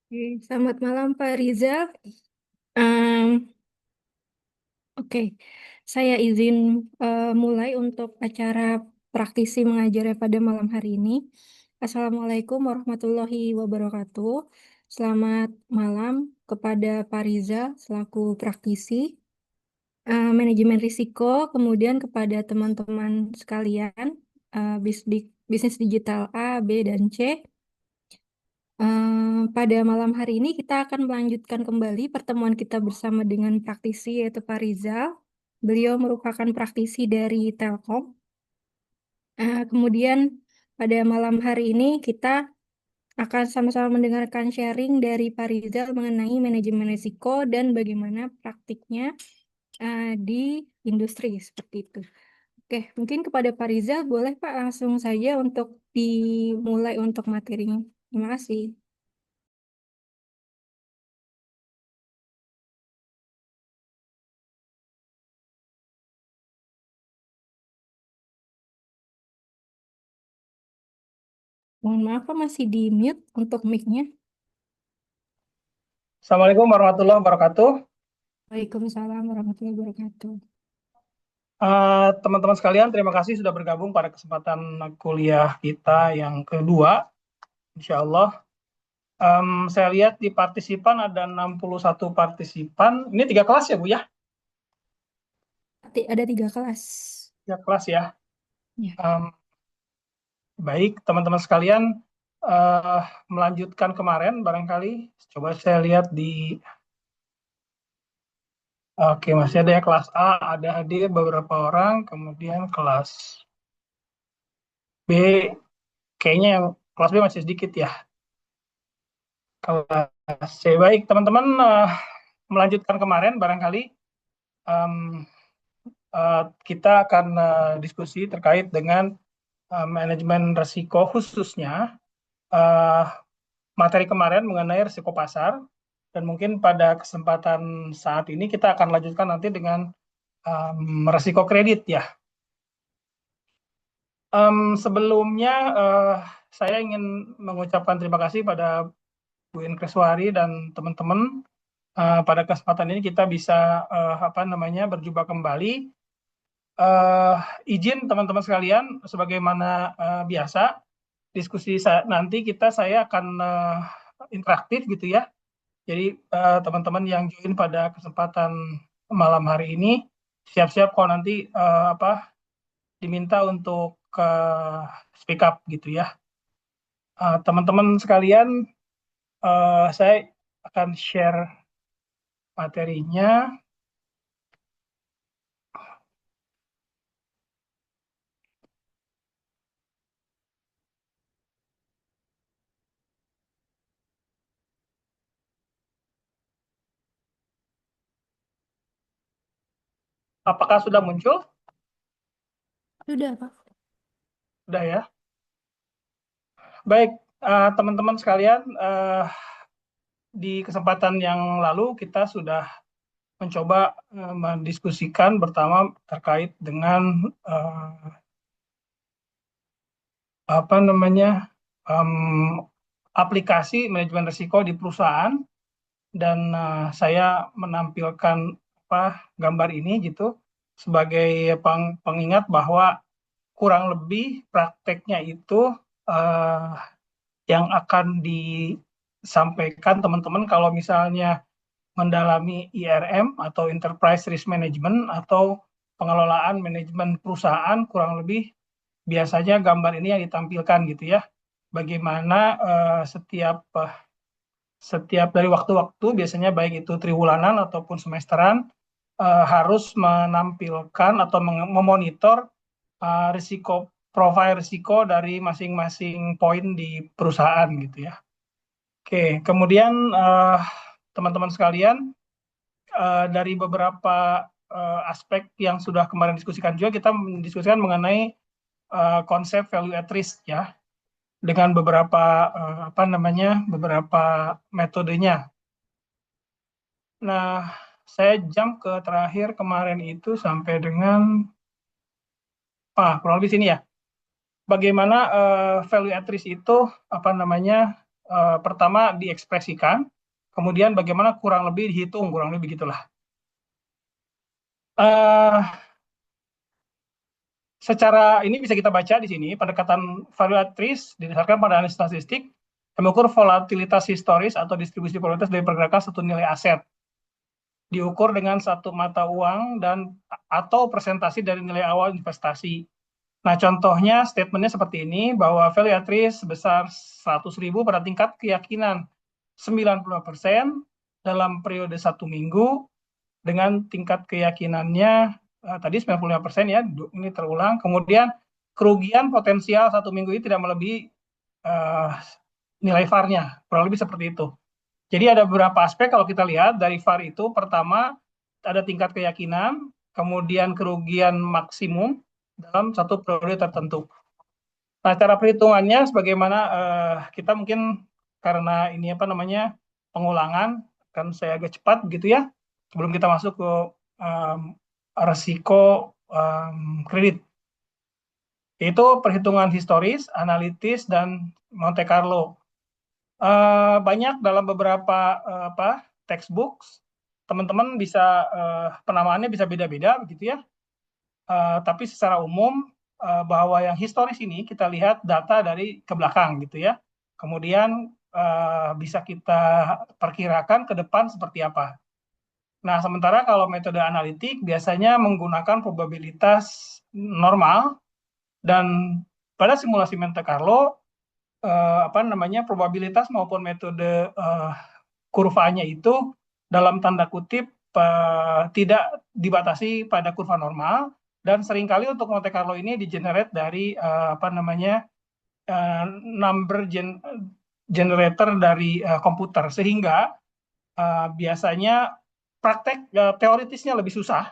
Oke, selamat malam Pak Riza. Em, oke, saya izin mulai untuk acara praktisi mengajarnya pada malam hari ini. Assalamualaikum warahmatullahi wabarakatuh. Selamat malam kepada Pak Riza selaku praktisi manajemen risiko, kemudian kepada teman-teman sekalian bisnis digital A, B, dan C. Pada malam hari ini kita akan melanjutkan kembali pertemuan kita bersama dengan praktisi yaitu Pak Rizal. Beliau merupakan praktisi dari Telkom. Kemudian pada malam hari ini kita akan sama-sama mendengarkan sharing dari Pak Rizal mengenai manajemen risiko dan bagaimana praktiknya di industri seperti itu. Oke, mungkin kepada Pak Rizal boleh Pak langsung saja untuk dimulai untuk materinya. Terima kasih. Mohon maaf, Pak, masih di mute untuk mic-nya. Assalamualaikum warahmatullahi wabarakatuh. Waalaikumsalam warahmatullahi wabarakatuh. Teman-teman sekalian, terima kasih sudah bergabung pada kesempatan kuliah kita yang kedua. Insya Allah. Saya lihat di partisipan ada 61 partisipan. Ini 3 kelas ya, Bu ya? Ada 3 kelas. 3 kelas ya. Ya. Em, Baik, teman-teman sekalian, eh, melanjutkan kemarin barangkali. Coba saya lihat di... Oke, masih ada ya kelas A, ada hadir beberapa orang. Kemudian kelas B, kayaknya yang kelas B masih sedikit ya. Kelas C. Baik, teman-teman, melanjutkan kemarin barangkali em, kita akan diskusi terkait dengan manajemen risiko, khususnya eh, materi kemarin mengenai risiko pasar, dan mungkin pada kesempatan saat ini kita akan lanjutkan nanti dengan risiko kredit ya. Sebelumnya saya ingin mengucapkan terima kasih pada Bu Inkreswari dan teman-teman. Pada kesempatan ini kita bisa berjumpa kembali. Eh, Izin teman-teman sekalian, sebagaimana biasa, diskusi nanti saya akan interaktif gitu ya. Jadi teman-teman yang join pada kesempatan malam hari ini, siap-siap kalau nanti diminta untuk speak up gitu ya. Teman-teman sekalian, saya akan share materinya. Apakah sudah muncul? Sudah, Pak. Sudah ya. Baik, teman-teman sekalian, di kesempatan yang lalu kita sudah mencoba mendiskusikan pertama terkait dengan eh, apa namanya em, aplikasi manajemen risiko di perusahaan, dan saya menampilkan gambar ini gitu sebagai pengingat bahwa kurang lebih prakteknya itu eh, yang akan disampaikan teman-teman kalau misalnya mendalami IRM atau Enterprise Risk Management atau pengelolaan manajemen perusahaan, kurang lebih biasanya gambar ini yang ditampilkan gitu ya. Bagaimana setiap dari waktu-waktu, biasanya baik itu triwulanan ataupun semesteran, harus menampilkan atau memonitor risiko, profil risiko dari masing-masing poin di perusahaan gitu ya. Oke, kemudian teman-teman sekalian, dari beberapa aspek yang sudah kemarin diskusikan juga, kita mendiskusikan mengenai konsep value at risk ya, dengan beberapa beberapa metodenya. Nah, saya jump ke terakhir kemarin itu sampai dengan kurang lebih sini ya. Bagaimana value at risk itu apa namanya pertama diekspresikan, kemudian bagaimana kurang lebih dihitung, kurang lebih begitulah. Eh, Secara ini bisa kita baca di sini, pendekatan valuatrice didasarkan pada analisis statistik yang mengukur volatilitas historis atau distribusi volatilitas dari pergerakan satu nilai aset. Diukur dengan satu mata uang dan atau presentasi dari nilai awal investasi. Nah, contohnya statementnya seperti ini, bahwa valuatrice sebesar 100.000 pada tingkat keyakinan 90% dalam periode 1 minggu, dengan tingkat keyakinannya tadi 95% ya, ini terulang. Kemudian kerugian potensial 1 minggu ini tidak melebihi uh, nilai VAR-nya, kurang lebih seperti itu. Jadi ada beberapa aspek kalau kita lihat dari VAR itu. Pertama, ada tingkat keyakinan, kemudian kerugian maksimum dalam satu periode tertentu. Nah, cara perhitungannya sebagaimana kita mungkin karena ini apa namanya pengulangan, kan saya agak cepat begitu ya, sebelum kita masuk ke resiko kredit. Itu perhitungan historis, analitis, dan Monte Carlo. Banyak dalam beberapa textbooks, teman-teman bisa penamaannya bisa beda-beda begitu ya. Tapi secara umum bahwa yang historis ini kita lihat data dari ke belakang gitu ya. Kemudian bisa kita perkirakan ke depan seperti apa. Nah, sementara kalau metode analitik biasanya menggunakan probabilitas normal, dan pada simulasi Monte Carlo probabilitas maupun metode kurvanya itu dalam tanda kutip tidak dibatasi pada kurva normal, dan seringkali untuk Monte Carlo ini di-generate dari number generator dari komputer, sehingga biasanya praktek teoritisnya lebih susah,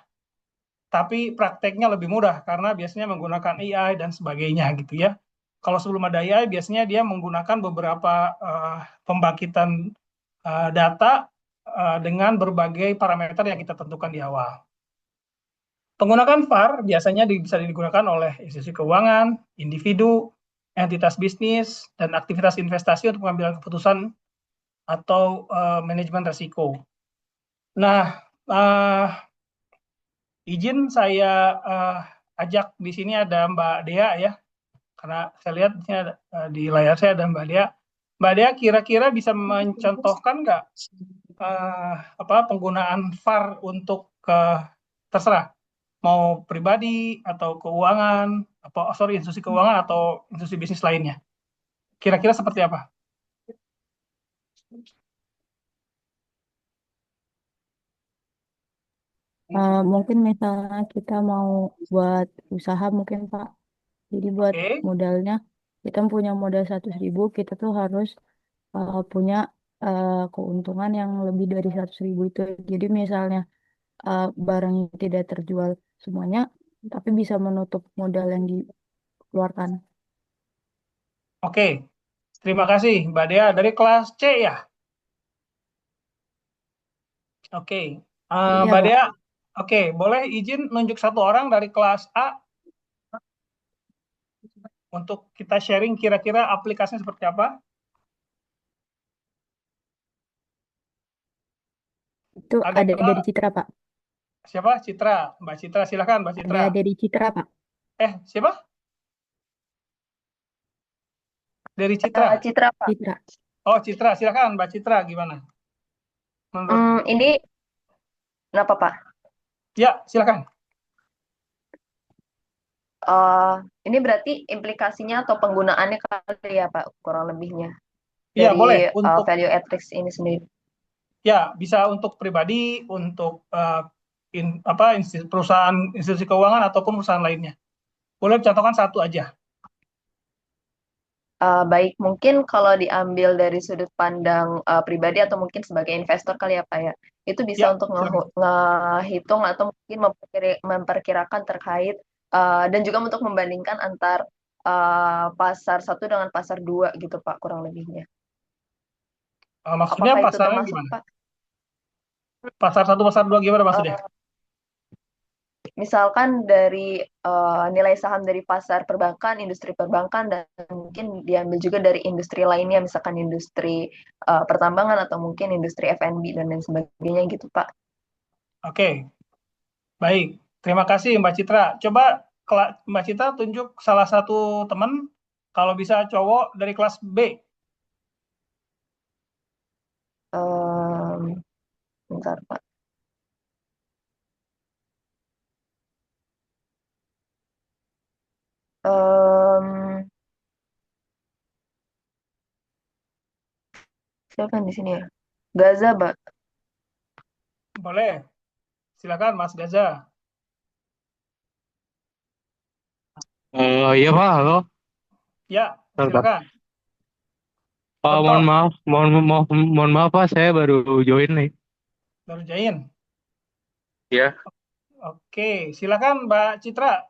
tapi prakteknya lebih mudah karena biasanya menggunakan AI dan sebagainya gitu ya. Kalau sebelum ada AI biasanya dia menggunakan beberapa pembangkitan data dengan berbagai parameter yang kita tentukan di awal. Penggunaan VAR biasanya bisa digunakan oleh institusi keuangan, individu, entitas bisnis, dan aktivitas investasi untuk mengambil keputusan atau manajemen risiko. Nah, izin saya ajak di sini ada Mbak Dea ya, karena saya lihat di sini di layar saya ada Mbak Dea. Mbak Dea kira-kira bisa mencontohkan nggak penggunaan VAR untuk terserah mau pribadi atau keuangan, institusi keuangan atau institusi bisnis lainnya. Kira-kira seperti apa? Mungkin misalnya kita mau buat usaha mungkin Pak. Jadi buat Oke, modalnya kita punya modal 100.000, kita tuh harus punya keuntungan yang lebih dari 100.000 itu. Jadi misalnya barangnya tidak terjual semuanya, tapi bisa menutup modal yang dikeluarkan. oke. Terima kasih Mbak Dea dari kelas C ya. Oke, Iya Mbak Pak. Dea. Oke, boleh izin nunjuk satu orang dari kelas A untuk kita sharing kira-kira aplikasinya seperti apa? Itu Ada ada dua. dari Citra Pak. Siapa? Citra. Mbak Citra, silakan Mbak Citra. Ada dari Citra Pak. Siapa? Dari Citra. Citra, Pak. Citra. Oh, Citra, silakan Mbak Citra, gimana? Menurut Ini kenapa, Pak? Ya, silakan. Eh, ini berarti implikasinya atau penggunaannya kali ya, Pak, kurang lebihnya Iya, dari boleh untuk value at risk ini sendiri. ya bisa untuk pribadi, untuk perusahaan institusi keuangan ataupun perusahaan lainnya. Boleh contohkan satu aja. Baik, mungkin kalau diambil dari sudut pandang pribadi atau mungkin sebagai investor kali ya, Pak ya, itu bisa Ya, untuk silakan. ngehitung atau mungkin memperkirakan terkait dan juga untuk membandingkan antar pasar satu dengan pasar dua gitu, Pak, kurang lebihnya. Maksudnya Apakah itu pasarnya termasuk, gimana? Pak? Pasar satu, pasar dua gimana maksudnya? Eh, misalkan dari nilai saham dari pasar perbankan, industri perbankan, dan mungkin diambil juga dari industri lainnya, misalkan industri pertambangan atau mungkin industri F&B dan lain sebagainya gitu, Pak. Oke, baik. Terima kasih Mbak Citra. Coba Mbak Citra tunjuk salah satu teman, kalau bisa cowok dari kelas B. Bentar, Pak. Em, siapa yang di sini ya? Gaza, Pak. Boleh. Silakan Mas Gaza. Iya Pak, halo. Ya, Bentar. silakan. Mohon Contoh, maaf, mohon maaf Pak, saya baru join nih. baru join. Ya. Oke, silakan Mbak Citra.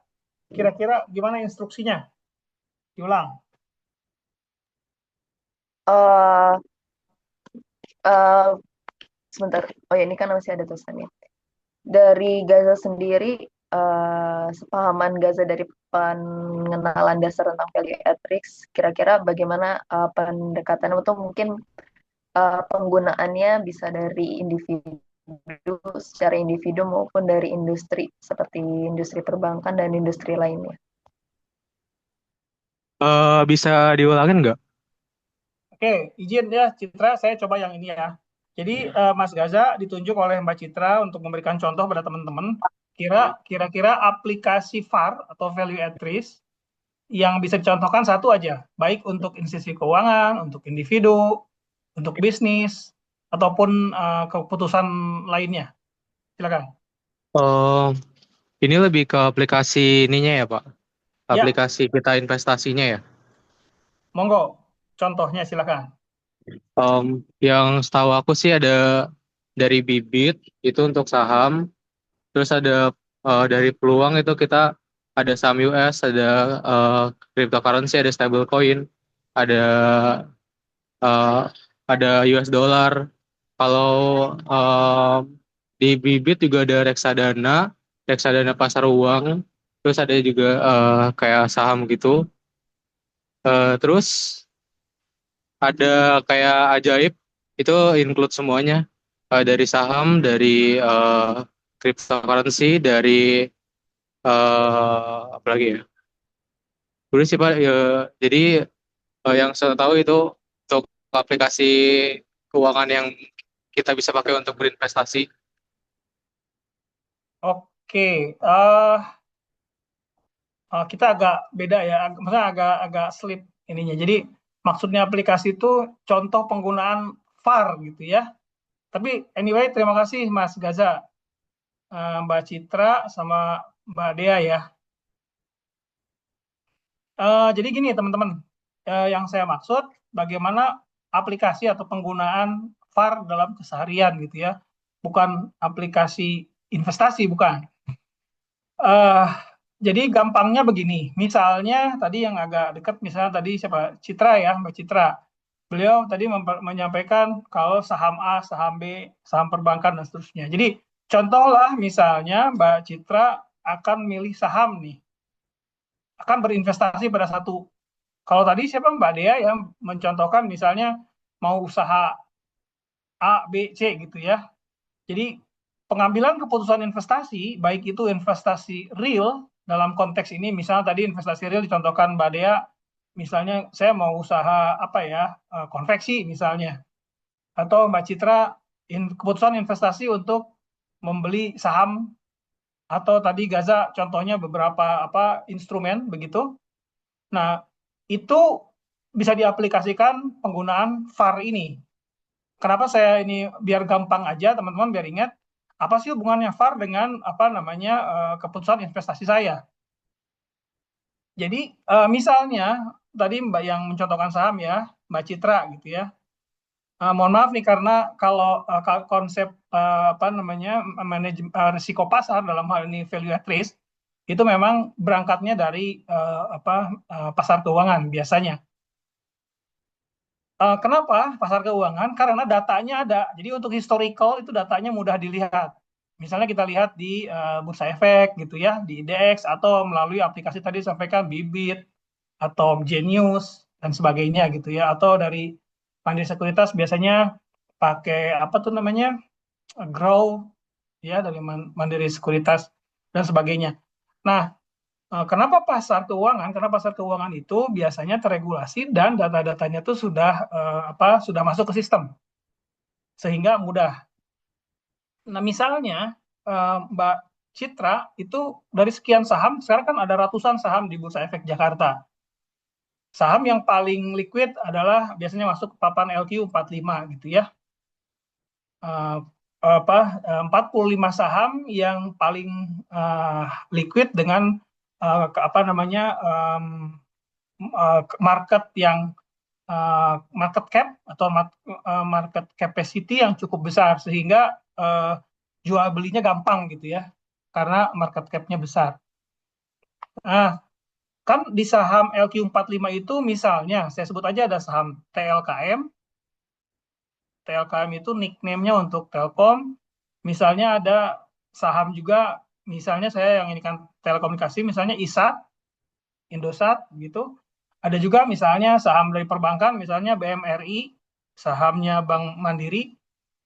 Kira-kira gimana instruksinya? Diulang. eh eh, sebentar. Oh ya, ini kan masih ada tulisannya. Dari Gaza sendiri, sepahaman Gaza dari pengenalan dasar tentang value at risk, kira-kira bagaimana pendekatan atau mungkin penggunaannya bisa dari individu secara individu maupun dari industri seperti industri perbankan dan industri lainnya. Bisa diulangin nggak? Oke, izin ya Citra, saya coba yang ini ya. Jadi Mas Gaza ditunjuk oleh Mbak Citra untuk memberikan contoh pada teman-teman. Kira-kira aplikasi VAR atau value at risk yang bisa dicontohkan satu aja, baik untuk institusi keuangan, untuk individu, untuk bisnis, ataupun keputusan lainnya. Silakan. Oh, ini lebih ke aplikasi ininya ya Pak? Ya, Aplikasi kita investasinya ya? monggo. Contohnya silakan. Yang setahu aku sih ada dari bibit, itu untuk saham. Terus ada dari peluang itu kita ada saham US, ada uh, cryptocurrency, ada stablecoin, ada uh, ada US dollar. Kalau di bibit juga ada reksadana, reksadana pasar uang, terus ada juga kayak saham gitu. Terus ada kayak ajaib, itu include semuanya. Dari saham, dari cryptocurrency, dari apa lagi ya? Dulu sih Pak, ya, jadi yang saya tahu itu untuk aplikasi keuangan yang kita bisa pakai untuk berinvestasi. Oke, kita agak beda ya, maksudnya agak slip ininya. Jadi maksudnya aplikasi itu contoh penggunaan VAR gitu ya. Tapi anyway, terima kasih Mas Gaza, Mbak Citra, sama Mbak Dea ya. Jadi gini teman-teman, yang saya maksud bagaimana aplikasi atau penggunaan VAR dalam keseharian gitu ya, bukan aplikasi investasi, bukan. Eh, jadi gampangnya begini, misalnya tadi yang agak dekat, misalnya tadi siapa Citra ya, Mbak Citra. Beliau tadi menyampaikan kalau saham A, saham B, saham perbankan dan seterusnya. Jadi contohlah misalnya Mbak Citra akan milih saham nih, akan berinvestasi pada satu. Kalau tadi siapa Mbak Dea yang mencontohkan misalnya mau usaha A, B, C gitu ya. Jadi pengambilan keputusan investasi, baik itu investasi real dalam konteks ini, misalnya tadi investasi real dicontohkan Mbak Dea, misalnya saya mau usaha apa ya, konveksi misalnya, atau Mbak Citra keputusan investasi untuk membeli saham, atau tadi Gaza contohnya beberapa apa instrumen begitu. Nah, itu bisa diaplikasikan penggunaan VAR ini. Kenapa saya ini biar gampang aja teman-teman biar ingat apa sih hubungannya VAR dengan apa namanya keputusan investasi saya. Jadi misalnya tadi Mbak yang mencontohkan saham ya, Mbak Citra gitu ya. Mohon maaf nih karena kalau konsep apa namanya manajemen risiko pasar dalam hal ini value at risk itu memang berangkatnya dari apa pasar keuangan biasanya. Kenapa pasar keuangan? Karena datanya ada. Jadi untuk historical itu datanya mudah dilihat. Misalnya kita lihat di Bursa Efek gitu ya, di IDX atau melalui aplikasi tadi disampaikan Bibit atau Genius dan sebagainya gitu ya, atau dari Mandiri Sekuritas biasanya pakai apa tuh namanya Grow ya dari Mandiri Sekuritas dan sebagainya. Nah, kenapa pasar keuangan? Karena pasar keuangan itu biasanya terregulasi dan data-datanya itu sudah sudah masuk ke sistem sehingga mudah. Nah, misalnya Mbak Citra itu dari sekian saham, sekarang kan ada ratusan saham di Bursa Efek Jakarta. Saham yang paling liquid adalah biasanya masuk ke papan LQ 45 gitu ya. 45 saham yang paling liquid dengan market yang market cap atau market capacity yang cukup besar sehingga jual belinya gampang gitu ya karena market cap-nya besar. Nah, kan di saham LQ45 itu misalnya saya sebut aja ada saham TLKM. TLKM itu nickname-nya untuk Telkom. Misalnya ada saham juga, misalnya saya yang ini kan telekomunikasi, misalnya ISAT, Indosat gitu. Ada juga misalnya saham dari perbankan, misalnya BMRI, sahamnya Bank Mandiri,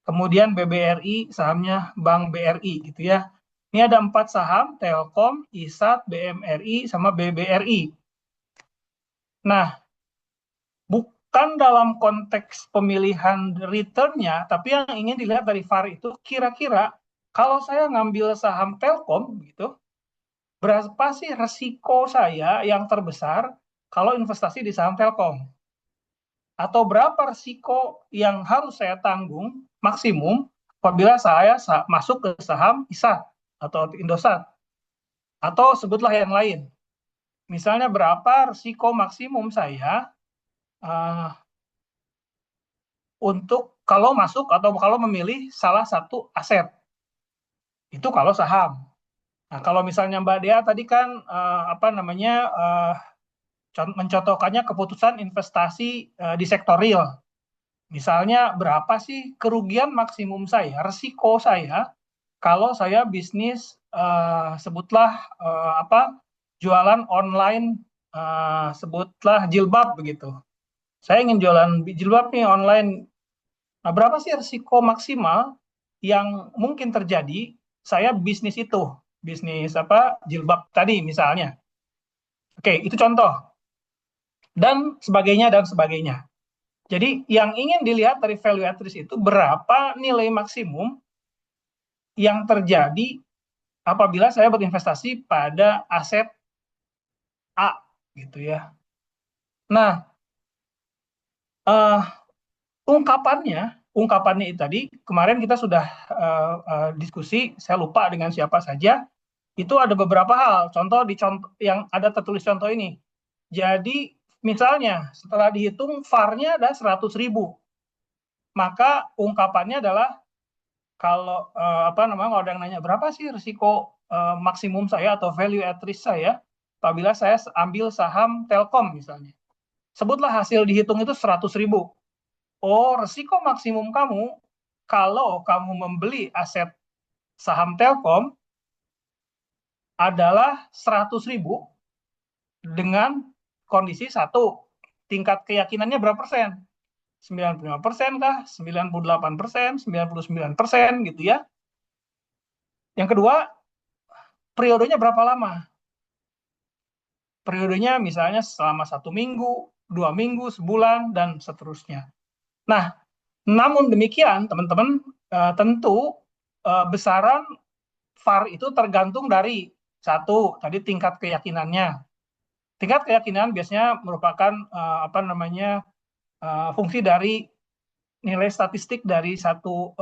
kemudian BBRI, sahamnya Bank BRI gitu ya. Ini ada 4 saham, Telkom, ISAT, BMRI, sama BBRI. Nah, bukan dalam konteks pemilihan return-nya, tapi yang ingin dilihat dari VAR itu kira-kira kalau saya ngambil saham Telkom gitu, berapa sih resiko saya yang terbesar kalau investasi di saham Telkom? Atau berapa resiko yang harus saya tanggung maksimum apabila saya masuk ke saham ISAT atau Indosat? Atau sebutlah yang lain. Misalnya berapa resiko maksimum saya untuk kalau masuk atau kalau memilih salah satu aset. Itu kalau saham. Nah, kalau misalnya Mbak Dea tadi kan mencontohkannya keputusan investasi di sektor real. Misalnya berapa sih kerugian maksimum saya, resiko saya kalau saya bisnis sebutlah jualan online sebutlah jilbab begitu. Saya ingin jualan jilbab nih online. Nah, berapa sih risiko maksimal yang mungkin terjadi saya bisnis itu, bisnis jilbab tadi misalnya. Oke, itu contoh. Dan sebagainya dan sebagainya. Jadi yang ingin dilihat dari value at risk itu berapa nilai maksimum yang terjadi apabila saya berinvestasi pada aset A gitu ya. Nah, ungkapannya itu tadi kemarin kita sudah diskusi, saya lupa dengan siapa saja. Itu ada beberapa hal. Contoh yang ada tertulis contoh ini. Jadi misalnya setelah dihitung VAR-nya ada 100.000. Maka ungkapannya adalah kalau kalau ada yang nanya berapa sih risiko maksimum saya atau value at risk saya apabila saya ambil saham Telkom misalnya. Sebutlah hasil dihitung itu 100.000. Oh, risiko maksimum kamu kalau kamu membeli aset saham Telkom adalah 100.000 dengan kondisi satu, tingkat keyakinannya berapa persen? 95% kah? 98%, 99% gitu ya. Yang kedua, periodenya berapa lama? Periodenya misalnya selama 1 minggu, 2 minggu, sebulan, dan seterusnya. Nah, namun demikian, teman-teman, tentu besaran VAR itu tergantung dari satu, tadi tingkat keyakinannya. Tingkat keyakinan biasanya merupakan fungsi dari nilai statistik dari satu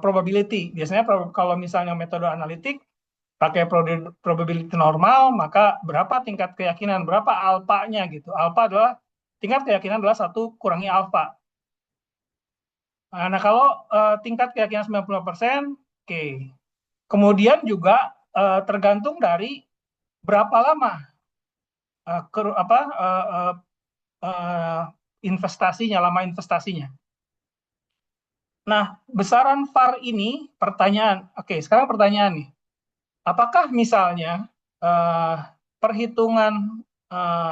probability. Biasanya kalau misalnya metode analitik pakai probability normal, maka berapa tingkat keyakinan, berapa alpanya gitu. Alpha adalah tingkat keyakinan adalah 1 kurangi alpha. Nah, kalau tingkat keyakinan 90%, oke. Kemudian juga tergantung dari berapa lama lama investasinya. Nah, besaran VAR ini pertanyaan. Oke, sekarang pertanyaan nih. Apakah misalnya perhitungan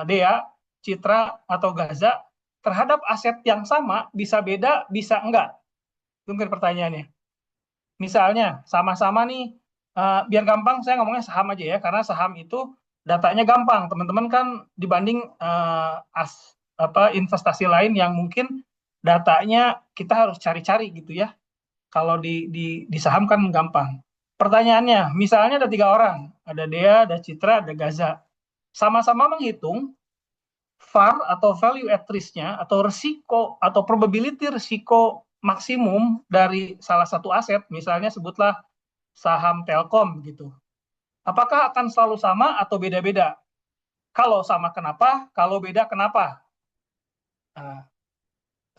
Dea, Citra, atau Gaza terhadap aset yang sama bisa beda, bisa enggak? Itu mungkin pertanyaannya. Misalnya, sama-sama nih, biar gampang saya ngomongnya saham aja ya, karena saham itu datanya gampang. Teman-teman kan dibanding investasi lain yang mungkin datanya kita harus cari-cari gitu ya. Kalau di saham kan gampang. Pertanyaannya, misalnya ada 3 orang, ada Dea, ada Citra, ada Gaza. Sama-sama menghitung VAR atau value at risk-nya atau risiko atau probability risiko maksimum dari salah satu aset, misalnya sebutlah saham Telkom gitu. Apakah akan selalu sama atau beda-beda? Kalau sama kenapa? Kalau beda kenapa? Nah,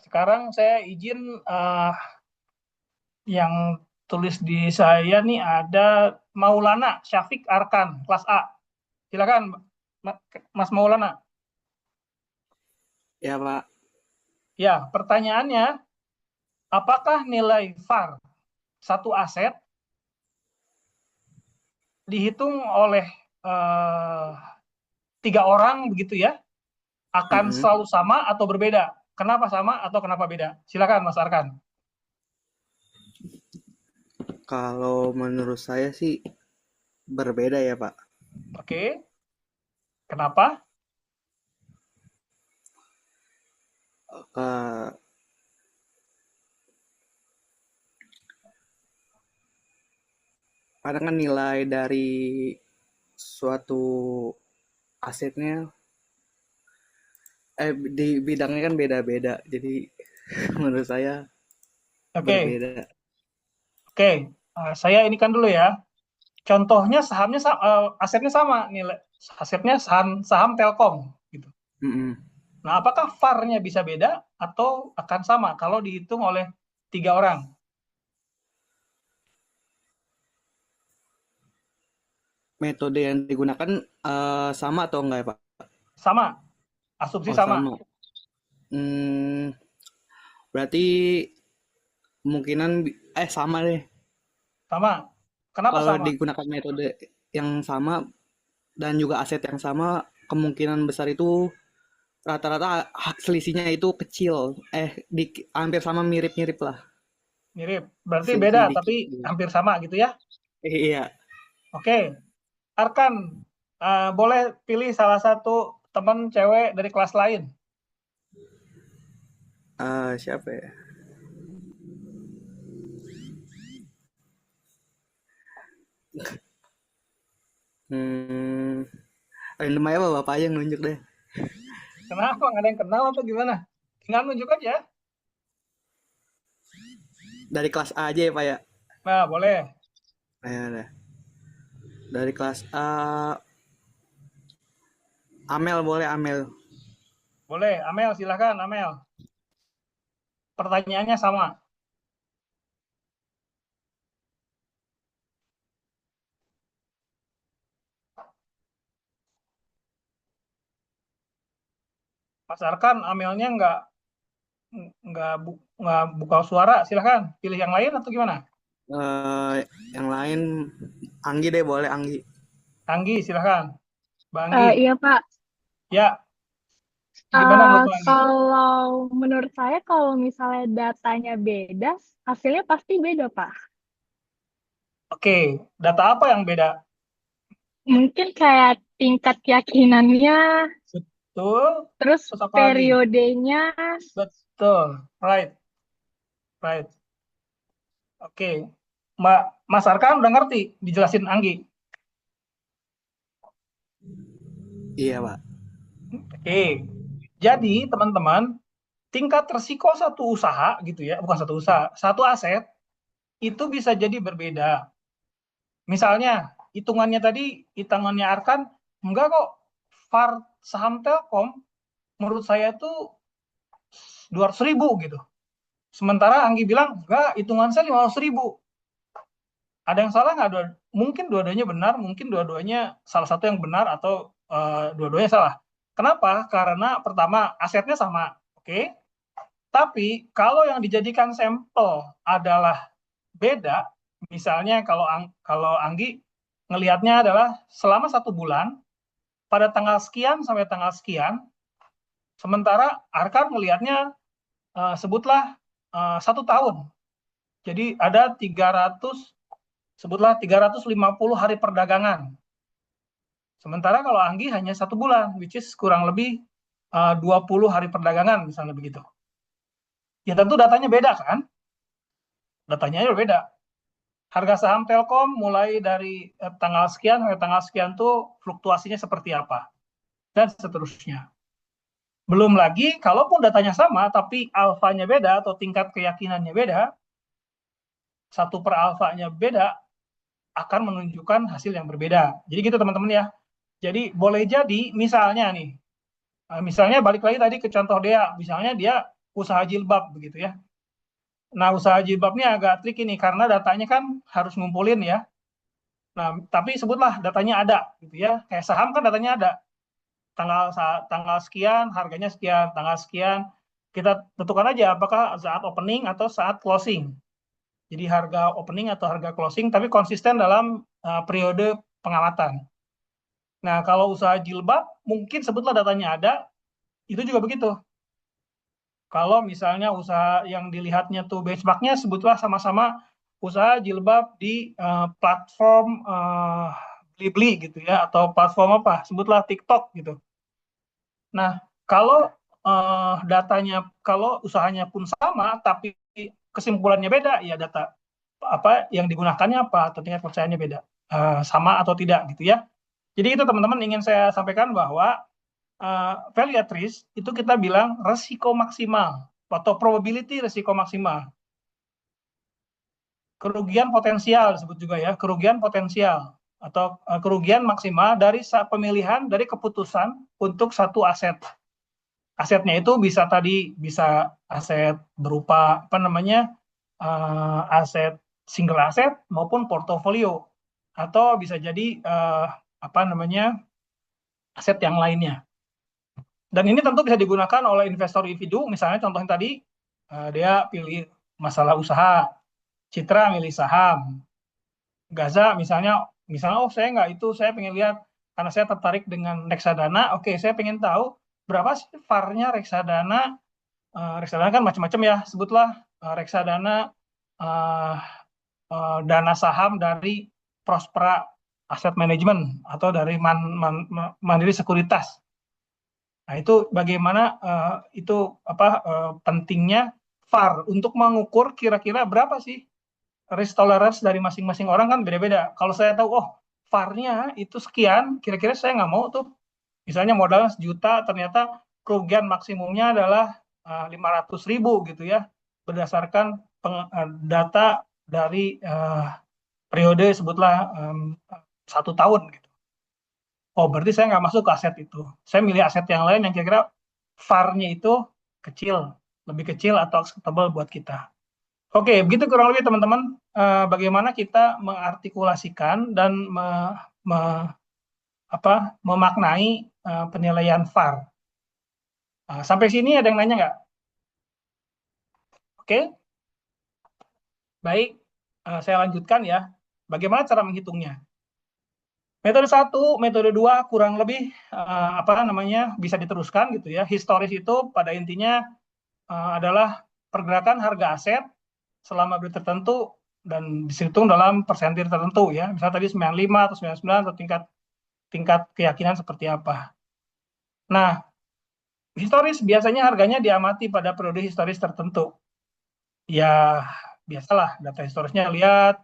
sekarang saya izin yang tulis di saya nih ada Maulana Syafiq Arkan, kelas A. Silakan, Mas Maulana. Ya, Pak. Ya, pertanyaannya, apakah nilai VAR satu aset dihitung oleh 3 orang begitu ya, akan selalu sama atau berbeda? Kenapa sama atau kenapa beda? Silakan, Mas Arkan. Kalau menurut saya sih berbeda ya, Pak. Oke. Kenapa? Eh, Karena kan nilai dari suatu asetnya di bidangnya kan beda-beda. Jadi menurut saya Oke. berbeda. Oke. Saya ini kan dulu ya. Contohnya sahamnya asetnya sama nilai asetnya saham Telkom gitu. Nah, apakah VAR-nya bisa beda atau akan sama kalau dihitung oleh 3 orang? Metode yang digunakan sama atau enggak ya, Pak? Sama. Asumsi Oh, sama. sama. Berarti kemungkinan sama deh. Sama. Kenapa Kalau sama? digunakan metode yang sama dan juga aset yang sama, kemungkinan besar itu rata-rata selisihnya itu kecil. Hampir sama, mirip-mirip lah. Mirip. Berarti Selisih beda, dikit. tapi hampir sama gitu ya? Iya. Oke. Arkan, boleh pilih salah satu teman cewek dari kelas lain. Siapa ya? Random aja, Bapak aja yang nunjuk deh. Kenapa? Nggak ada yang kenal atau gimana? Tinggal nunjuk aja. Dari kelas A aja ya, Pak ya? Nah, boleh. Nah. Dari kelas A, Amel boleh, Amel. Boleh, Amel, silakan Amel. Pertanyaannya sama. Mas Arkan, Amelnya nggak buka suara, silakan. Pilih yang lain atau gimana? Yang lain, Anggi deh, boleh Anggi. Anggi, silakan. Bang Anggi. Iya Pak. Ya. Gimana menurut Bang Anggi? Kalau menurut saya kalau misalnya datanya beda, hasilnya pasti beda Pak. Oke, data apa yang beda? Mungkin kayak tingkat keyakinannya, Betul. terus Terus apa lagi? periodenya. Betul. Right. Oke. Mas Arkan udah ngerti dijelasin Anggi? Iya, Pak. Oke. Jadi, teman-teman, tingkat resiko satu usaha gitu ya, bukan satu usaha, satu aset itu bisa jadi berbeda. Misalnya, hitungannya Arkan, enggak kok, VAR saham Telkom menurut saya itu 200.000 gitu. Sementara Anggi bilang, enggak, hitungan saya 500.000. Ada yang salah nggak? Mungkin dua-duanya benar, mungkin dua-duanya salah satu yang benar atau dua-duanya salah. Kenapa? Karena pertama asetnya sama, oke? Tapi kalau yang dijadikan sampel adalah beda, misalnya kalau Anggi ngelihatnya adalah selama 1 bulan pada tanggal sekian sampai tanggal sekian, sementara Arkan ngelihatnya sebutlah 1 tahun. Jadi ada 350 hari perdagangan. Sementara kalau Anggi hanya 1 bulan, which is kurang lebih 20 hari perdagangan misalnya begitu. Ya tentu datanya beda kan? Datanya berbeda. Harga saham Telkom mulai dari tanggal sekian sampai tanggal sekian tuh fluktuasinya seperti apa, dan seterusnya. Belum lagi, kalaupun datanya sama, tapi alfanya beda atau tingkat keyakinannya beda, 1/alfanya beda, akan menunjukkan hasil yang berbeda. Jadi gitu teman-teman ya. Jadi boleh jadi misalnya nih, misalnya balik lagi tadi ke contoh Dea, misalnya dia usaha jilbab begitu ya. Nah, usaha jilbabnya agak tricky nih karena datanya kan harus ngumpulin ya. Nah, tapi sebutlah datanya ada gitu ya. Kayak saham kan datanya ada. Tanggal sekian, harganya sekian, tanggal sekian. Kita tentukan aja apakah saat opening atau saat closing. Jadi harga opening atau harga closing tapi konsisten dalam periode pengamatan. Nah, kalau usaha jilbab mungkin sebutlah datanya ada, itu juga begitu. Kalau misalnya usaha yang dilihatnya tuh benchmarknya sebutlah sama-sama usaha jilbab di platform Blibli gitu ya, atau platform apa, sebutlah TikTok gitu. Nah, kalau datanya, kalau usahanya pun sama tapi kesimpulannya beda, ya data apa yang digunakannya apa atau tingkat percayaannya beda, sama atau tidak gitu ya. Jadi itu teman-teman ingin saya sampaikan bahwa value at risk itu kita bilang resiko maksimal atau probability resiko maksimal. Kerugian potensial disebut juga ya, kerugian potensial atau kerugian maksimal dari pemilihan dari keputusan untuk satu aset. Asetnya itu bisa aset berupa apa namanya, aset single aset maupun portofolio, atau bisa jadi apa namanya, aset yang lainnya. Dan ini tentu bisa digunakan oleh investor individu, misalnya contohnya tadi dia pilih masalah usaha, Citra milih saham, Gaza misalnya oh saya nggak itu, saya pengen lihat karena saya tertarik dengan reksadana, oke saya pengen tahu berapa sih VAR-nya reksadana. Reksadana kan macam-macam ya, sebutlah reksadana dana saham dari Prospera Asset Management atau dari Mandiri Sekuritas. Nah, itu bagaimana itu apa pentingnya VAR untuk mengukur kira-kira berapa sih risk tolerance dari masing-masing orang, kan beda-beda. Kalau saya tahu, oh VAR-nya itu sekian, kira-kira saya nggak mau tuh. Misalnya modal 1 juta, ternyata kerugian maksimumnya adalah 500.000 gitu ya, berdasarkan data dari periode sebutlah 1 tahun gitu. Oh, berarti saya nggak masuk ke aset itu. Saya milih aset yang lain yang kira-kira VAR-nya itu lebih kecil atau acceptable buat kita. Oke, begitu kurang lebih teman-teman bagaimana kita mengartikulasikan dan memaknai penilaian VAR. Sampai sini ada yang nanya nggak? Oke, baik, saya lanjutkan ya. Bagaimana cara menghitungnya? Metode 1, metode 2 kurang lebih bisa diteruskan gitu ya. Historis itu pada intinya adalah pergerakan harga aset selama periode tertentu dan dihitung dalam persentil tertentu ya. Misalnya tadi 95 atau 99 atau tingkat keyakinan seperti apa. Nah, historis biasanya harganya diamati pada periode historis tertentu. Ya, biasalah data historisnya lihat.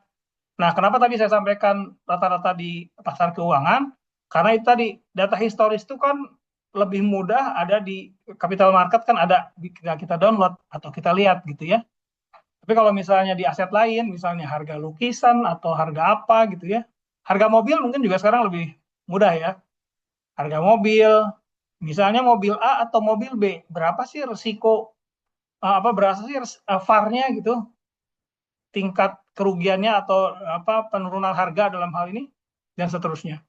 Nah, kenapa tadi saya sampaikan rata-rata di pasar keuangan? Karena itu tadi, data historis itu kan lebih mudah ada di capital market, kan ada, kita download atau kita lihat gitu ya. Tapi kalau misalnya di aset lain, misalnya harga lukisan atau harga apa gitu ya, harga mobil mungkin juga sekarang lebih mudah ya. Harga mobil, misalnya mobil A atau mobil B, berapa sih resiko, berapa sih VAR-nya gitu, tingkat kerugiannya atau penurunan harga dalam hal ini, dan seterusnya.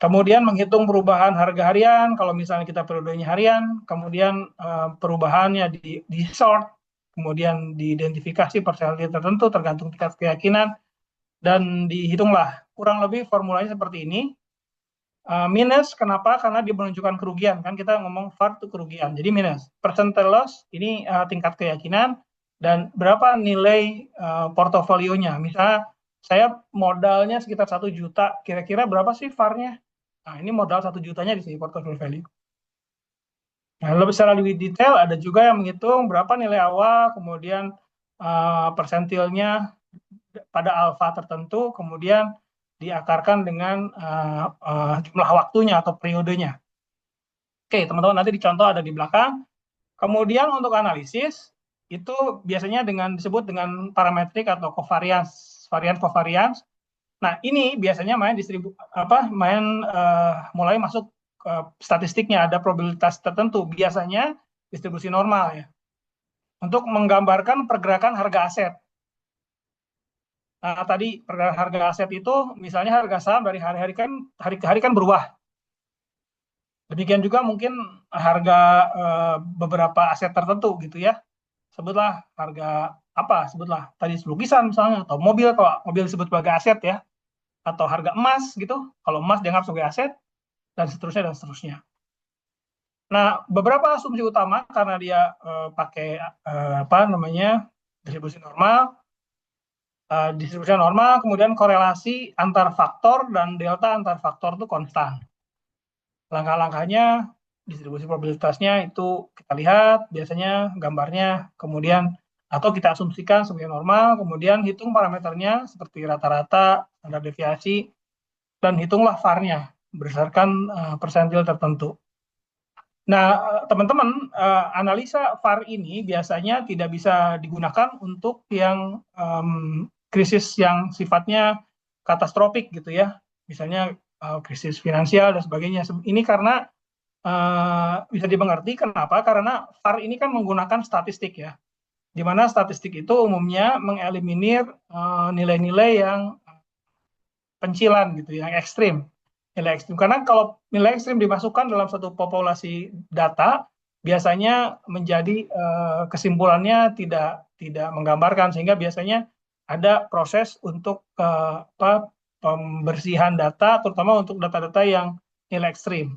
Kemudian menghitung perubahan harga harian, kalau misalnya kita periodenya harian, kemudian perubahannya di sort, kemudian diidentifikasi persentil tertentu tergantung tingkat keyakinan, dan dihitunglah. Kurang lebih formulanya seperti ini. Minus, kenapa? Karena dia menunjukkan kerugian, kan kita ngomong VAR itu kerugian, jadi minus. Percentile loss, ini tingkat keyakinan, dan berapa nilai portofolionya. Misalnya, saya modalnya sekitar 1 juta, kira-kira berapa sih VAR-nya? Nah, ini modal 1 jutanya di sini, portfolio value. Nah, secara lebih detail, ada juga yang menghitung berapa nilai awal, kemudian persentilnya pada alfa tertentu, kemudian diakarkan dengan jumlah waktunya atau periodenya. Oke, teman-teman, nanti dicontoh ada di belakang. Kemudian untuk analisis, itu biasanya disebut dengan parametrik atau covariance, varian covariance. Nah, ini biasanya mulai masuk ke statistiknya, ada probabilitas tertentu, biasanya distribusi normal ya, untuk menggambarkan pergerakan harga aset. Nah, tadi pergerakan harga aset itu, misalnya harga saham dari hari ke hari kan berubah. Demikian juga mungkin harga beberapa aset tertentu gitu ya. Sebutlah harga apa, sebutlah tadi lukisan misalnya, atau mobil, kalau mobil disebut sebagai aset ya, atau harga emas gitu, kalau emas dianggap sebagai aset, dan seterusnya dan seterusnya. Nah, beberapa asumsi utama karena dia pakai distribusi normal, kemudian korelasi antar faktor dan delta antar faktor itu konstan. Langkah-langkahnya, distribusi probabilitasnya itu kita lihat, biasanya gambarnya, kemudian atau kita asumsikan sebagai normal, kemudian hitung parameternya seperti rata-rata, standar deviasi, dan hitunglah VAR-nya berdasarkan persentil tertentu. Nah, teman-teman, analisa VAR ini biasanya tidak bisa digunakan untuk yang krisis yang sifatnya katastrofik gitu ya, misalnya krisis finansial dan sebagainya. Ini karena bisa dimengerti kenapa? Karena VAR ini kan menggunakan statistik ya, di mana statistik itu umumnya mengeliminir nilai-nilai yang pencilan gitu, yang ekstrim. Nilai ekstrim. Karena kalau nilai ekstrim dimasukkan dalam satu populasi data, biasanya menjadi kesimpulannya tidak menggambarkan, sehingga biasanya ada proses untuk pembersihan data, terutama untuk data-data yang nilai ekstrim.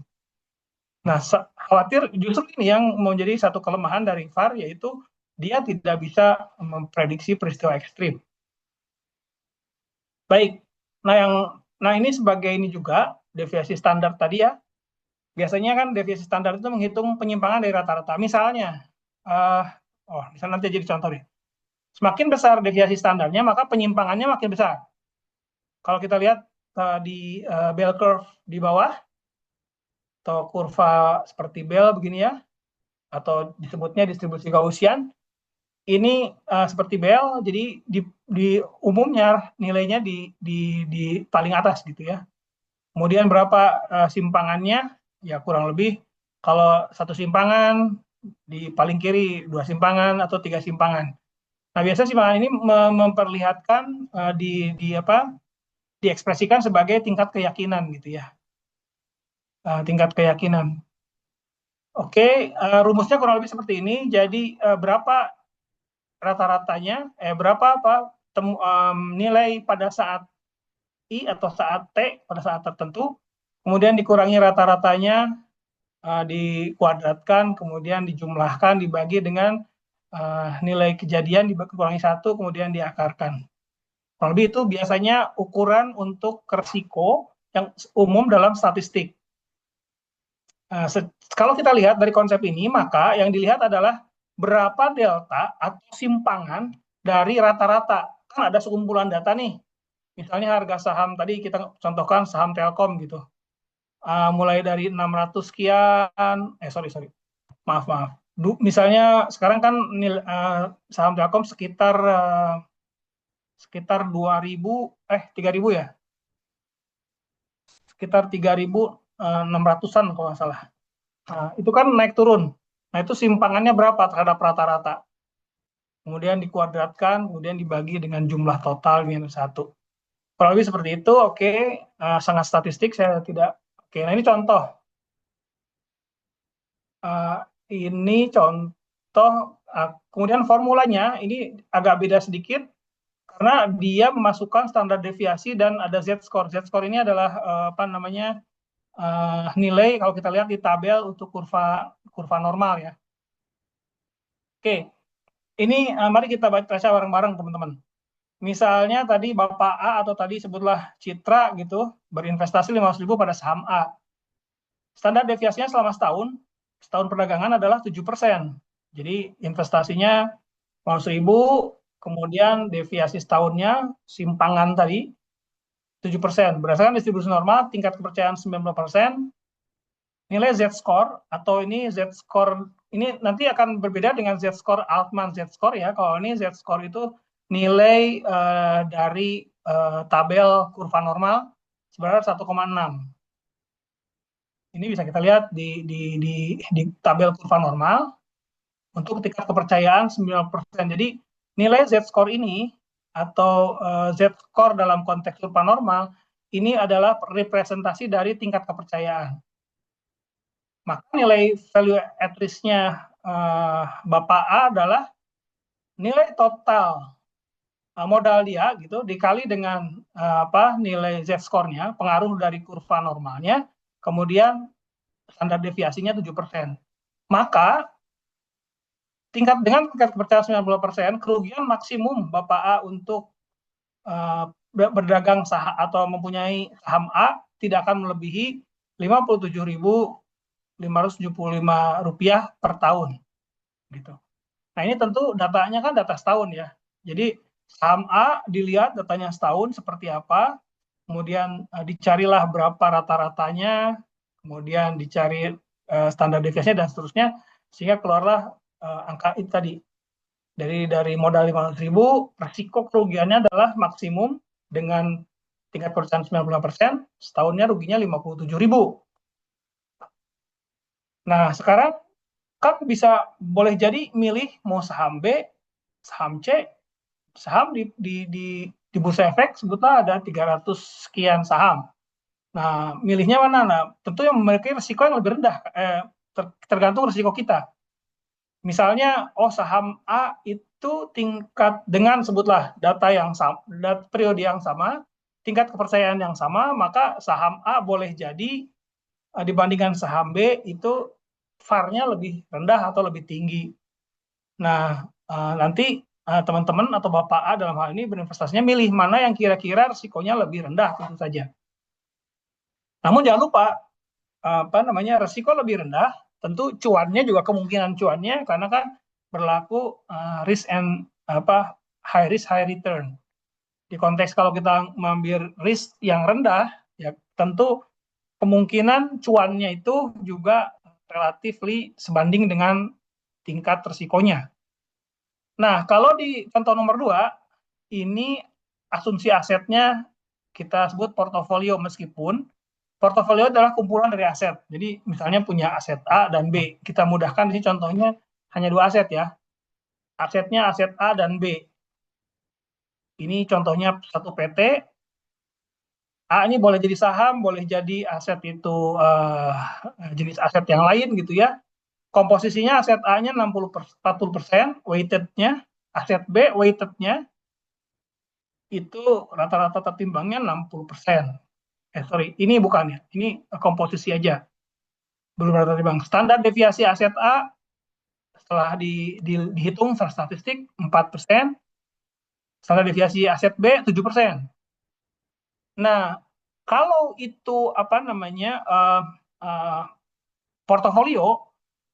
Nah, khawatir justru ini yang menjadi satu kelemahan dari VAR, yaitu dia tidak bisa memprediksi peristiwa ekstrim. Baik, nah ini sebagai ini juga deviasi standar tadi ya. Biasanya kan deviasi standar itu menghitung penyimpangan dari rata-rata. Misalnya, misalnya nanti jadi contoh deh. Semakin besar deviasi standarnya, maka penyimpangannya makin besar. Kalau kita lihat di bell curve di bawah, atau kurva seperti bell begini ya, atau disebutnya distribusi Gaussian, ini seperti bell, jadi di umumnya nilainya di paling atas gitu ya. Kemudian berapa simpangannya, ya kurang lebih kalau satu simpangan, di paling kiri 2 simpangan atau 3 simpangan. Nah, biasanya simpangan ini memperlihatkan diekspresikan sebagai tingkat keyakinan gitu ya. Tingkat keyakinan. Oke, rumusnya kurang lebih seperti ini. Jadi berapa rata-ratanya, berapa nilai pada saat I atau saat T pada saat tertentu, kemudian dikurangi rata-ratanya, dikuadratkan, kemudian dijumlahkan, dibagi dengan nilai kejadian, dikurangi 1, kemudian diakarkan. Kurang lebih itu biasanya ukuran untuk resiko yang umum dalam statistik. Kalau kita lihat dari konsep ini, maka yang dilihat adalah berapa delta atau simpangan dari rata-rata. Kan ada sekumpulan data nih. Misalnya harga saham tadi kita contohkan saham Telkom gitu. Mulai dari 600 sekian, maaf. Misalnya sekarang kan saham Telkom sekitar 3.000 ya. Sekitar 3.600-an kalau nggak salah. Nah, itu kan naik turun. Nah, itu simpangannya berapa terhadap rata-rata. Kemudian dikuadratkan, kemudian dibagi dengan jumlah total minus 1. Kalau lebih seperti itu, oke. Sangat statistik, saya tidak Oke, nah ini contoh. Ini contoh, kemudian formulanya ini agak beda sedikit karena dia memasukkan standar deviasi dan ada Z-score. Z-score ini adalah apa namanya nilai kalau kita lihat di tabel untuk kurva normal ya. Oke, ini mari kita baca bareng-bareng teman-teman. Misalnya tadi Bapak A atau tadi sebutlah Citra gitu berinvestasi 500.000 pada saham A. Standar deviasinya selama setahun perdagangan adalah 7%. Jadi investasinya 500.000, kemudian deviasi setahunnya simpangan tadi 7%. Berdasarkan distribusi normal, tingkat kepercayaan 90%, nilai Z-score atau ini Z-score ini nanti akan berbeda dengan Z-score Altman Z-score ya. Kalau ini Z-score itu nilai dari tabel kurva normal sebenarnya 1,6. Ini bisa kita lihat di tabel kurva normal untuk tingkat kepercayaan 90%. Jadi nilai Z-score ini atau Z-score dalam konteks kurva normal ini adalah representasi dari tingkat kepercayaan. Maka nilai value at risk-nya Bapak A adalah nilai total modal dia gitu dikali dengan nilai Z-score-nya, pengaruh dari kurva normalnya, kemudian standar deviasinya 7%. Maka dengan tingkat kepercayaan 90%, kerugian maksimum Bapak A untuk berdagang saham atau mempunyai saham A tidak akan melebihi Rp57.575 per tahun gitu. Nah, ini tentu datanya kan data setahun ya. Jadi saham A dilihat datanya setahun seperti apa, kemudian dicarilah berapa rata-ratanya, kemudian dicari standar deviasinya dan seterusnya, sehingga keluarlah angka itu tadi. Dari modal 500.000, resiko kerugiannya adalah maksimum dengan tingkat kepercayaan 90%, setahunnya ruginya 57.000. Nah, sekarang kan boleh jadi milih mau saham B, saham C, saham di Bursa Efek sebutlah ada 300 sekian saham. Nah, milihnya mana? Nah, tentu yang memiliki risiko yang lebih rendah, tergantung risiko kita. Misalnya, saham A itu tingkat dengan sebutlah data yang sama, periode yang sama, tingkat kepercayaan yang sama, maka saham A boleh jadi dibandingkan saham B itu VAR-nya lebih rendah atau lebih tinggi. Nah, nanti teman-teman atau Bapak A dalam hal ini berinvestasinya milih mana yang kira-kira risikonya lebih rendah tentu saja. Namun jangan lupa risiko lebih rendah, tentu cuannya juga kemungkinan cuannya karena kan berlaku risk and high risk high return. Di konteks kalau kita mengambil risk yang rendah, ya tentu kemungkinan cuannya itu juga relatif sebanding dengan tingkat risikonya. Nah, kalau di contoh nomor 2, ini asumsi asetnya kita sebut portofolio, meskipun portofolio adalah kumpulan dari aset. Jadi misalnya punya aset A dan B. Kita mudahkan di sini contohnya hanya 2 aset ya. Asetnya aset A dan B. Ini contohnya satu PT. A ini boleh jadi saham, boleh jadi aset itu jenis aset yang lain gitu ya. Komposisinya aset A-nya 40%, weighted-nya, aset B weighted-nya itu rata-rata tertimbangnya 60%. Ini bukan ya, ini komposisi aja. Belum rata timbang. Standar deviasi aset A setelah dihitung secara statistik 4%, standar deviasi aset B 7%. Nah, kalau itu portofolio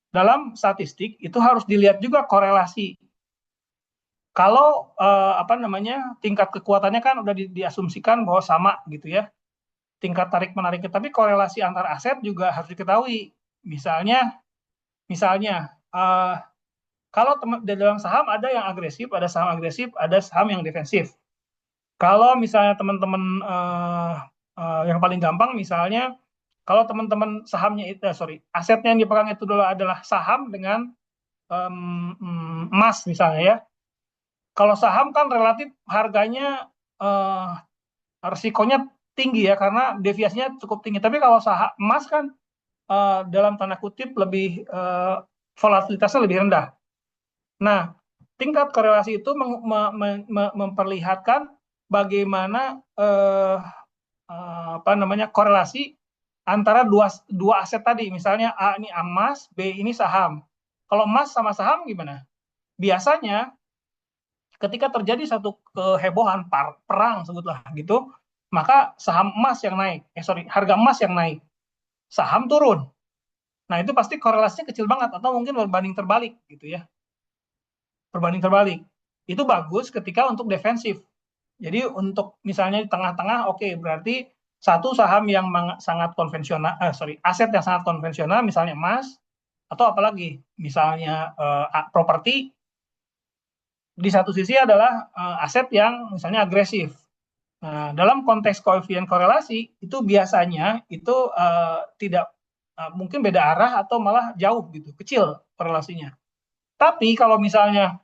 dalam statistik itu harus dilihat juga korelasi. Kalau tingkat kekuatannya kan udah diasumsikan bahwa sama gitu ya, tingkat tarik menariknya, tapi korelasi antar aset juga harus diketahui. Misalnya kalau di dalam saham ada yang agresif, ada saham agresif, ada saham yang defensif. Kalau misalnya teman-teman yang paling gampang misalnya kalau teman-teman asetnya yang dipegang itu dulu adalah saham dengan emas misalnya ya. Kalau saham kan relatif harganya resikonya tinggi ya karena deviasinya cukup tinggi. Tapi kalau saham emas kan dalam tanda kutip lebih volatilitasnya lebih rendah. Nah, tingkat korelasi itu memperlihatkan bagaimana korelasi antara dua aset tadi. Misalnya A ini emas, B ini saham. Kalau emas sama saham gimana? Biasanya ketika terjadi satu kehebohan perang sebutlah gitu, maka saham emas yang naik. Harga emas yang naik. Saham turun. Nah, itu pasti korelasinya kecil banget atau mungkin berbanding terbalik gitu ya. Berbanding terbalik. Itu bagus ketika untuk defensif. Jadi untuk misalnya di tengah-tengah, oke, berarti satu saham yang sangat konvensional, aset yang sangat konvensional, misalnya emas, atau apalagi, misalnya properti, di satu sisi adalah aset yang misalnya agresif. Nah, dalam konteks koefisien korelasi, itu biasanya itu tidak mungkin beda arah atau malah jauh gitu, kecil korelasinya. Tapi kalau misalnya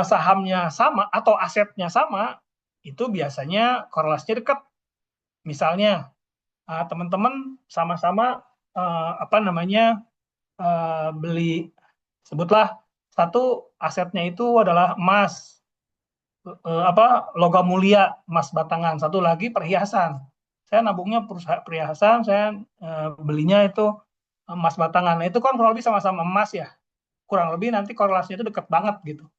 sahamnya sama atau asetnya sama, itu biasanya korelasinya dekat. Misalnya teman-teman sama-sama beli, sebutlah satu asetnya itu adalah emas, logam mulia, emas batangan. Satu lagi perhiasan. Saya nabungnya perhiasan, saya belinya itu emas batangan. Nah, itu kan kurang lebih sama-sama emas ya. Kurang lebih nanti korelasinya itu dekat banget gitu.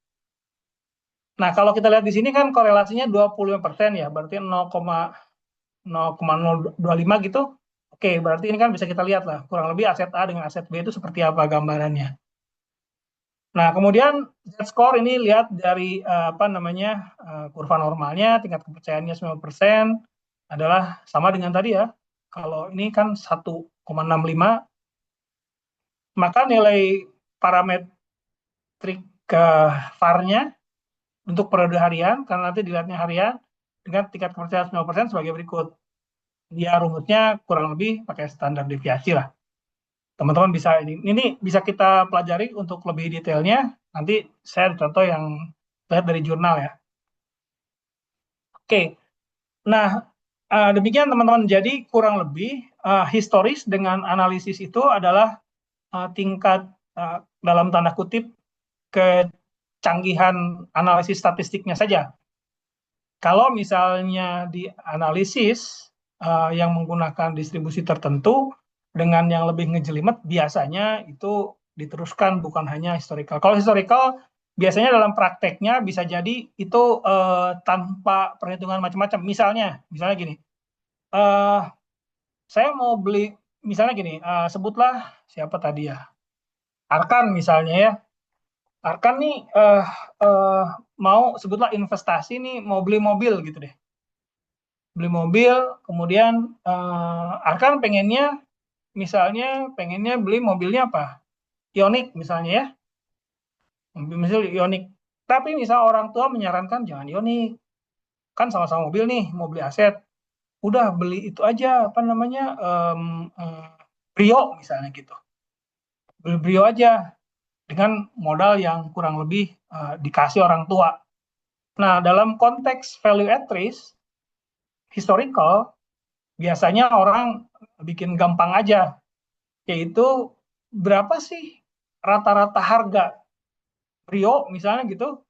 Nah, kalau kita lihat di sini kan korelasinya 25% ya, berarti 0,025 gitu. Oke, berarti ini kan bisa kita lihat lah, kurang lebih aset A dengan aset B itu seperti apa gambarannya. Nah, kemudian Z-score ini lihat dari kurva normalnya, tingkat kepercayaannya 90% adalah sama dengan tadi ya. Kalau ini kan 1,65, maka nilai parametrik VAR-nya untuk periode harian, karena nanti dilihatnya harian, dengan tingkat kepercayaan 90% sebagai berikut. Ya, rumusnya kurang lebih pakai standar deviasi lah. Teman-teman bisa, ini bisa kita pelajari untuk lebih detailnya. Nanti saya contoh yang lihat dari jurnal ya. Oke, nah demikian teman-teman. Jadi kurang lebih historis dengan analisis itu adalah tingkat dalam tanda kutip kecanggihan analisis statistiknya saja. Kalau misalnya di analisis yang menggunakan distribusi tertentu dengan yang lebih ngejelimet, biasanya itu diteruskan bukan hanya historical. Kalau historical biasanya dalam prakteknya bisa jadi itu tanpa perhitungan macam-macam. Misalnya gini, saya mau beli, misalnya gini, sebutlah siapa tadi ya, Arkan misalnya ya. Arkan nih mau sebutlah investasi nih, mau beli mobil gitu deh. Beli mobil, kemudian Arkan pengennya beli mobilnya apa? Ioniq misalnya ya. Misalnya Ioniq. Tapi misal orang tua menyarankan jangan Ioniq. Kan sama-sama mobil nih, mau beli aset. Udah beli itu aja, Brio misalnya gitu. Beli Brio aja dengan modal yang kurang lebih dikasih orang tua. Nah, dalam konteks value at risk, historical, biasanya orang bikin gampang aja, yaitu berapa sih rata-rata harga Brio misalnya gitu,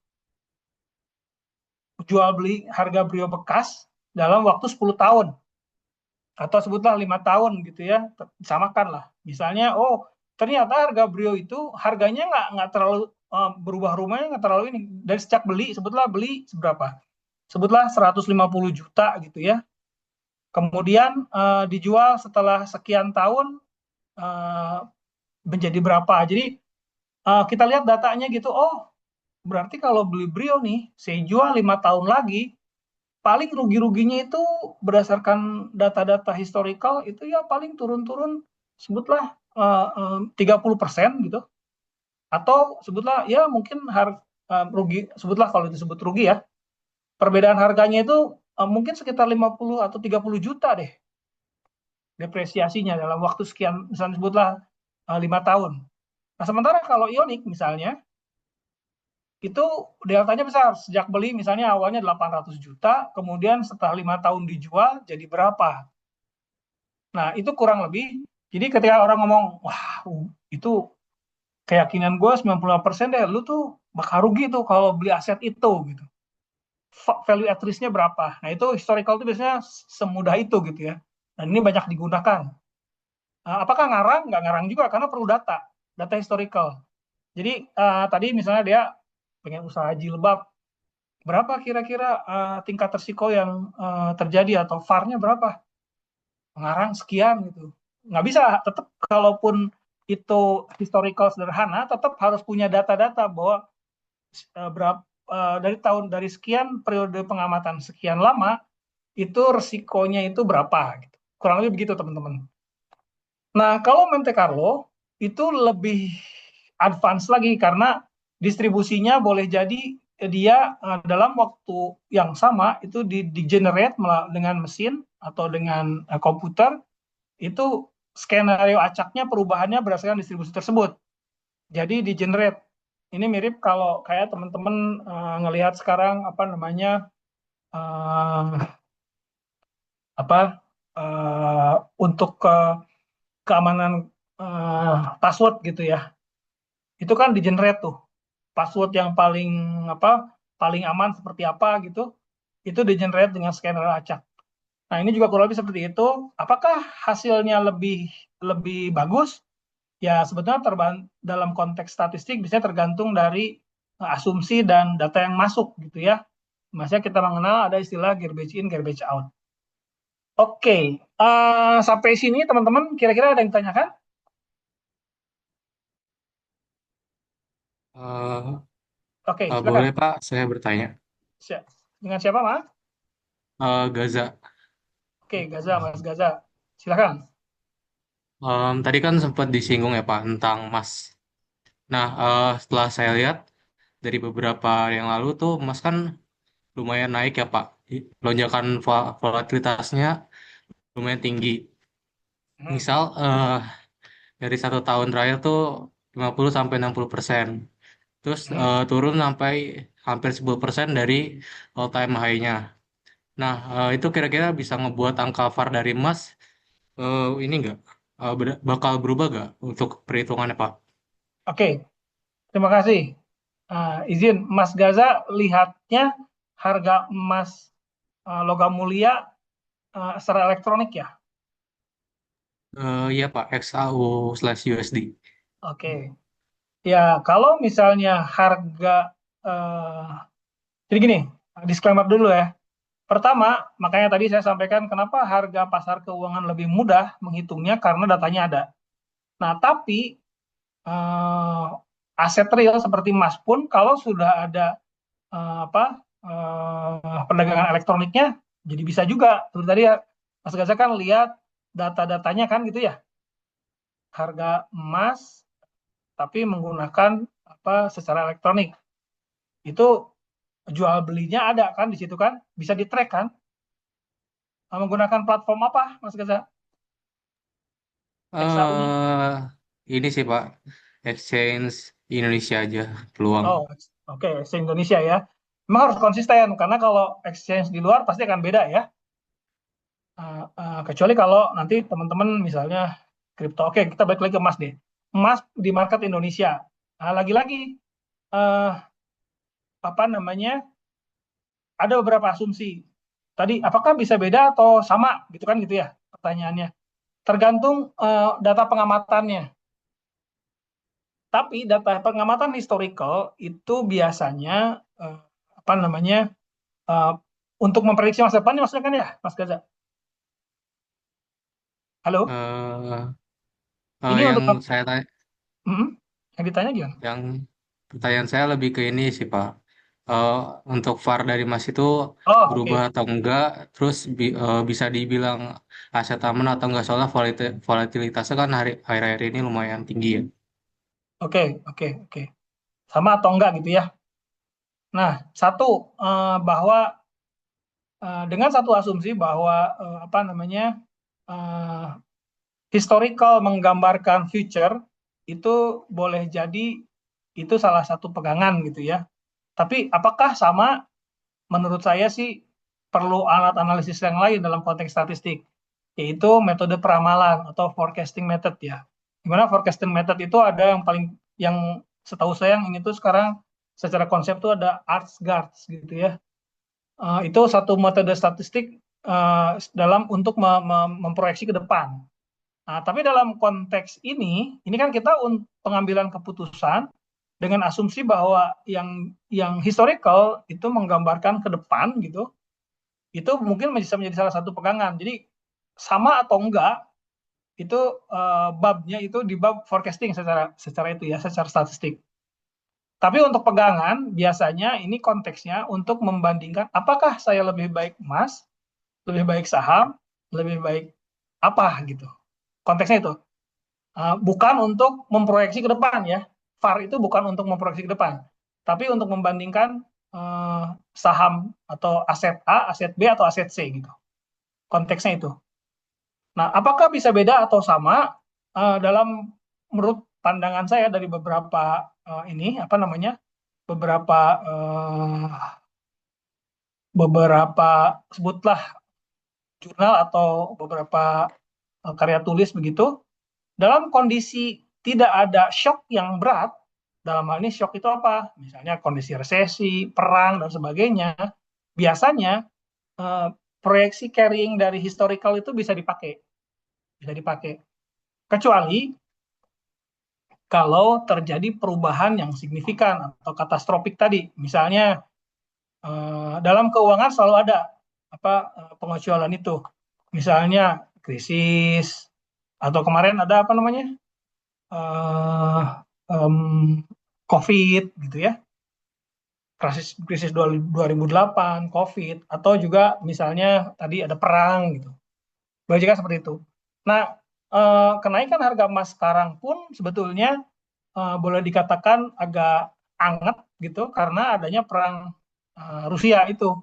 jual beli harga Brio bekas dalam waktu 10 tahun atau sebutlah 5 tahun gitu ya, samakan lah. Misalnya, oh ternyata harga Brio itu harganya nggak terlalu berubah rumahnya, nggak terlalu ini. Dari sejak beli, sebutlah beli seberapa? Sebutlah 150 juta gitu ya. Kemudian dijual setelah sekian tahun menjadi berapa. Jadi kita lihat datanya gitu, oh berarti kalau beli Brio nih, saya jual 5 tahun lagi, paling rugi-ruginya itu berdasarkan data-data historical itu ya paling turun-turun sebutlah 30% gitu. Atau sebutlah ya mungkin rugi, sebutlah kalau disebut rugi ya, perbedaan harganya itu mungkin sekitar 50 atau 30 juta deh depresiasinya dalam waktu sekian, misalnya sebutlah 5 tahun. Nah, sementara kalau Ioniq misalnya itu deltanya besar. Sejak beli misalnya awalnya 800 juta, kemudian setelah 5 tahun dijual jadi berapa? Nah, itu kurang lebih. Jadi ketika orang ngomong, wah itu keyakinan gue 95% deh, lu tuh bakal rugi tuh kalau beli aset itu gitu. Value at risk-nya berapa? Nah, itu historical itu biasanya semudah itu gitu ya. Dan ini banyak digunakan. Apakah ngarang? Nggak ngarang juga karena perlu data historical. Jadi tadi misalnya dia pengen usaha jilbab, berapa kira-kira tingkat resiko yang terjadi atau VAR-nya berapa? Ngarang sekian gitu. Nggak bisa, tetap kalaupun itu historical sederhana, tetap harus punya data-data bahwa dari sekian periode pengamatan sekian lama, itu resikonya itu berapa gitu. Kurang lebih begitu teman-teman. Nah, kalau Monte Carlo itu lebih advance lagi karena distribusinya boleh jadi dia dalam waktu yang sama itu di generate dengan mesin atau dengan komputer, itu skenario acaknya perubahannya berdasarkan distribusi tersebut. Jadi di generate. Ini mirip kalau kayak teman-teman ngelihat sekarang apa namanya untuk keamanan password gitu ya. Itu kan di generate tuh. Password yang paling aman seperti apa gitu. Itu di generate dengan scanner acak. Nah, ini juga kurang lebih seperti itu. Apakah hasilnya lebih bagus? Ya, sebetulnya dalam konteks statistik bisa tergantung dari asumsi dan data yang masuk gitu ya. Maksudnya kita mengenal ada istilah garbage in, garbage out. Oke, sampai sini teman-teman kira-kira ada yang ditanyakan? Eh, Oke, boleh silakan. Pak, saya bertanya. Dengan siapa, Mas? Gaza. Oke, Gaza, Mas Gaza. Silakan. Tadi kan sempat disinggung ya Pak tentang emas. Nah, setelah saya lihat dari beberapa hari yang lalu tuh emas kan lumayan naik ya Pak. Lonjakan volatilitasnya lumayan tinggi. Hmm. Misal dari 1 tahun terakhir tuh 50-60%. Terus turun sampai hampir 10% dari all time high-nya. Nah, itu kira-kira bisa ngebuat angka VAR dari emas ini enggak bakal berubah nggak untuk perhitungannya Pak? Oke, terima kasih. Izin, Mas Gaza lihatnya harga emas logam mulia secara elektronik ya? Iya Pak, XAU/USD. Oke. Ya, kalau misalnya harga, eh, jadi gini, disclaimer dulu ya. Pertama, makanya tadi saya sampaikan kenapa harga pasar keuangan lebih mudah menghitungnya karena datanya ada. Nah, tapi eh, aset real seperti emas pun kalau sudah ada perdagangan elektroniknya, jadi bisa juga. Seperti tadi ya, Mas Gaza kan lihat data-datanya kan gitu ya, harga emas tapi menggunakan secara elektronik. Itu jual belinya ada kan di situ kan, bisa di-track kan. Menggunakan platform apa, Mas Gaza? XAU-nya? eh ini sih Pak, exchange Indonesia aja peluang. Oh, oke, se-Indonesia ya. Memang harus konsisten karena kalau exchange di luar pasti akan beda ya. Kecuali kalau nanti teman-teman misalnya kripto. Oke, kita balik lagi ke emas deh. Emas di market Indonesia. Nah, lagi-lagi eh, apa namanya? Ada beberapa asumsi. Tadi apakah bisa beda atau sama gitu kan gitu ya pertanyaannya. Tergantung data pengamatannya. Tapi data pengamatan historical itu biasanya apa namanya? eh, untuk memprediksi masa depan maksudnya kan ya, Mas Gaza? Halo? Eh Ini yang untuk saya tanya, Hmm, yang ditanya gimana? yang pertanyaan saya lebih ke ini sih Pak. Eh untuk VAR dari Mas itu Oh, berubah oke. atau enggak, terus bisa dibilang aset aman atau enggak, soalnya volatilitasnya kan akhir-akhir ini lumayan tinggi ya. Oke, oke, oke. Sama atau enggak gitu ya. Nah, satu bahwa dengan satu asumsi bahwa apa namanya eh, historical menggambarkan future itu boleh jadi itu salah satu pegangan gitu ya. Tapi apakah sama? Menurut saya sih perlu alat analisis yang lain dalam konteks statistik, yaitu metode peramalan atau forecasting method ya. Gimana forecasting method itu ada yang setahu saya yang ini tuh sekarang secara konsep tuh ada ArcGuards gitu ya. Itu satu metode statistik dalam untuk memproyeksi ke depan. Nah, tapi dalam konteks ini kan kita pengambilan keputusan dengan asumsi bahwa yang historical itu menggambarkan ke depan gitu, itu mungkin bisa menjadi salah satu pegangan. Jadi sama atau enggak itu babnya itu di bab forecasting secara itu ya, secara statistik. Tapi untuk pegangan biasanya ini konteksnya untuk membandingkan apakah saya lebih baik emas, lebih baik saham, lebih baik apa gitu. Konteksnya itu. Bukan untuk memproyeksi ke depan ya. VAR itu bukan untuk memproyeksi ke depan, tapi untuk membandingkan saham atau aset A, aset B, atau aset C gitu. Konteksnya itu. Nah, apakah bisa beda atau sama? Menurut pandangan saya dari beberapa beberapa sebutlah jurnal atau beberapa karya tulis begitu, dalam kondisi tidak ada shock yang berat, dalam hal ini shock itu apa? Misalnya kondisi resesi, perang, dan sebagainya, biasanya proyeksi carrying dari historical itu bisa dipakai. Kecuali kalau terjadi perubahan yang signifikan atau katastrofik tadi. Misalnya dalam keuangan selalu ada pengecualian itu. Misalnya krisis, atau kemarin ada COVID gitu ya, krisis 2008, COVID, atau juga misalnya tadi ada perang gitu. Boleh juga seperti itu. Nah, kenaikan harga emas sekarang pun sebetulnya boleh dikatakan agak anget gitu karena adanya perang Rusia itu.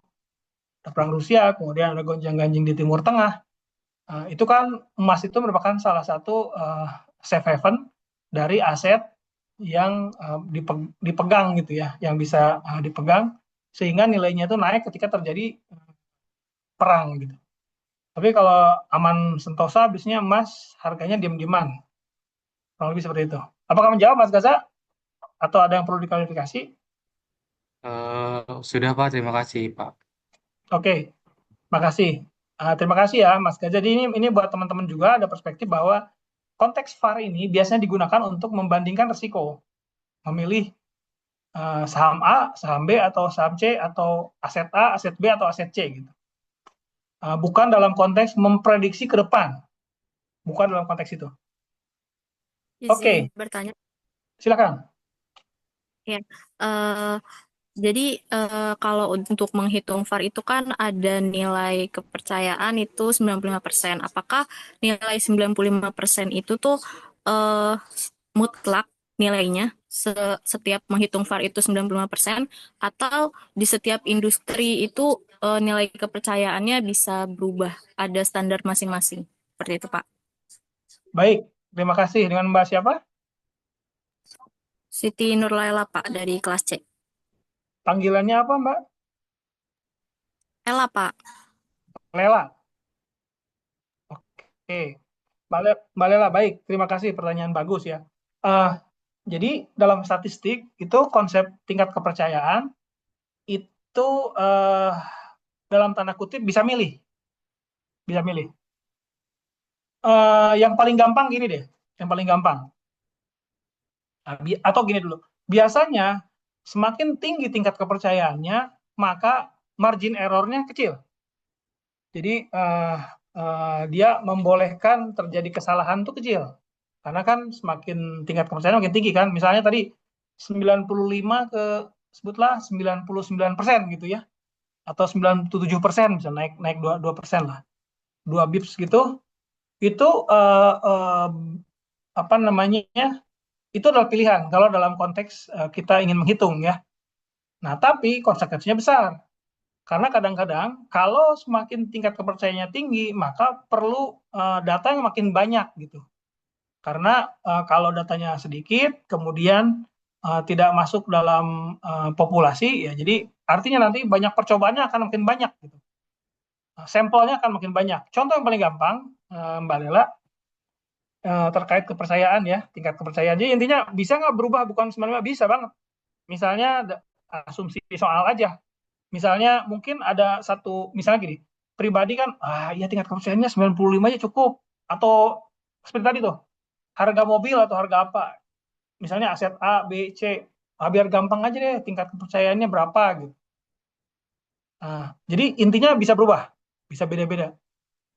Ada perang Rusia, kemudian ada gonjang-ganjing di Timur Tengah. Itu kan emas itu merupakan salah satu safe haven dari aset yang dipegang gitu ya, yang bisa dipegang sehingga nilainya itu naik ketika terjadi perang gitu. Tapi kalau aman sentosa biasanya emas harganya diam-diaman. Kurang lebih seperti itu. Apakah menjawab Mas Gaza? Atau ada yang perlu diklarifikasi? Sudah Pak, terima kasih Pak. Oke, makasih. Terima kasih ya Mas Gaza. Jadi ini buat teman-teman juga ada perspektif bahwa konteks VAR ini biasanya digunakan untuk membandingkan risiko. Memilih saham A, saham B, atau saham C, atau aset A, aset B, atau aset C gitu. Bukan dalam konteks memprediksi ke depan. Bukan dalam konteks itu. Oke. Izin bertanya. Silakan. Ya, jadi kalau untuk menghitung VAR itu kan ada nilai kepercayaan itu 95%. Apakah nilai 95% itu tuh mutlak nilainya setiap menghitung VAR itu 95% atau di setiap industri itu nilai kepercayaannya bisa berubah, ada standar masing-masing. Seperti itu, Pak. Baik, terima kasih. Dengan Mbak siapa? Siti Nurlaila, Pak, dari kelas C. Panggilannya apa, Mbak? Ella, Pak. Lela. Oke. Mbak Lela, baik. Terima kasih, pertanyaan bagus ya. Jadi dalam statistik itu konsep tingkat kepercayaan itu dalam tanda kutip bisa milih. Yang paling gampang gini deh, yang paling gampang. Atau gini dulu, biasanya semakin tinggi tingkat kepercayaannya, maka margin errornya kecil. Jadi dia membolehkan terjadi kesalahan itu kecil. Karena kan semakin tingkat kepercayaan makin tinggi kan. Misalnya tadi 95 ke sebutlah 99% gitu ya. Atau 97% bisa naik 2% lah. 2 bips gitu. Itu itu adalah pilihan kalau dalam konteks kita ingin menghitung ya. Nah, tapi konsekuensinya besar. Karena kadang-kadang kalau semakin tingkat kepercayaannya tinggi, maka perlu data yang makin banyak gitu. Karena kalau datanya sedikit, kemudian tidak masuk dalam populasi, ya jadi artinya nanti banyak percobaannya akan makin banyak gitu. Sampelnya akan makin banyak. Contoh yang paling gampang, Mbak Lela, terkait kepercayaan ya, tingkat kepercayaan. Jadi intinya bisa nggak berubah bukan 95, bisa banget. Misalnya asumsi soal aja. Misalnya mungkin ada satu, misalnya gini, pribadi kan, ya tingkat kepercayaannya 95 aja cukup. Atau seperti tadi tuh, harga mobil atau harga apa. Misalnya aset A, B, C. Biar gampang aja deh tingkat kepercayaannya berapa gitu. Jadi intinya bisa berubah, bisa beda-beda.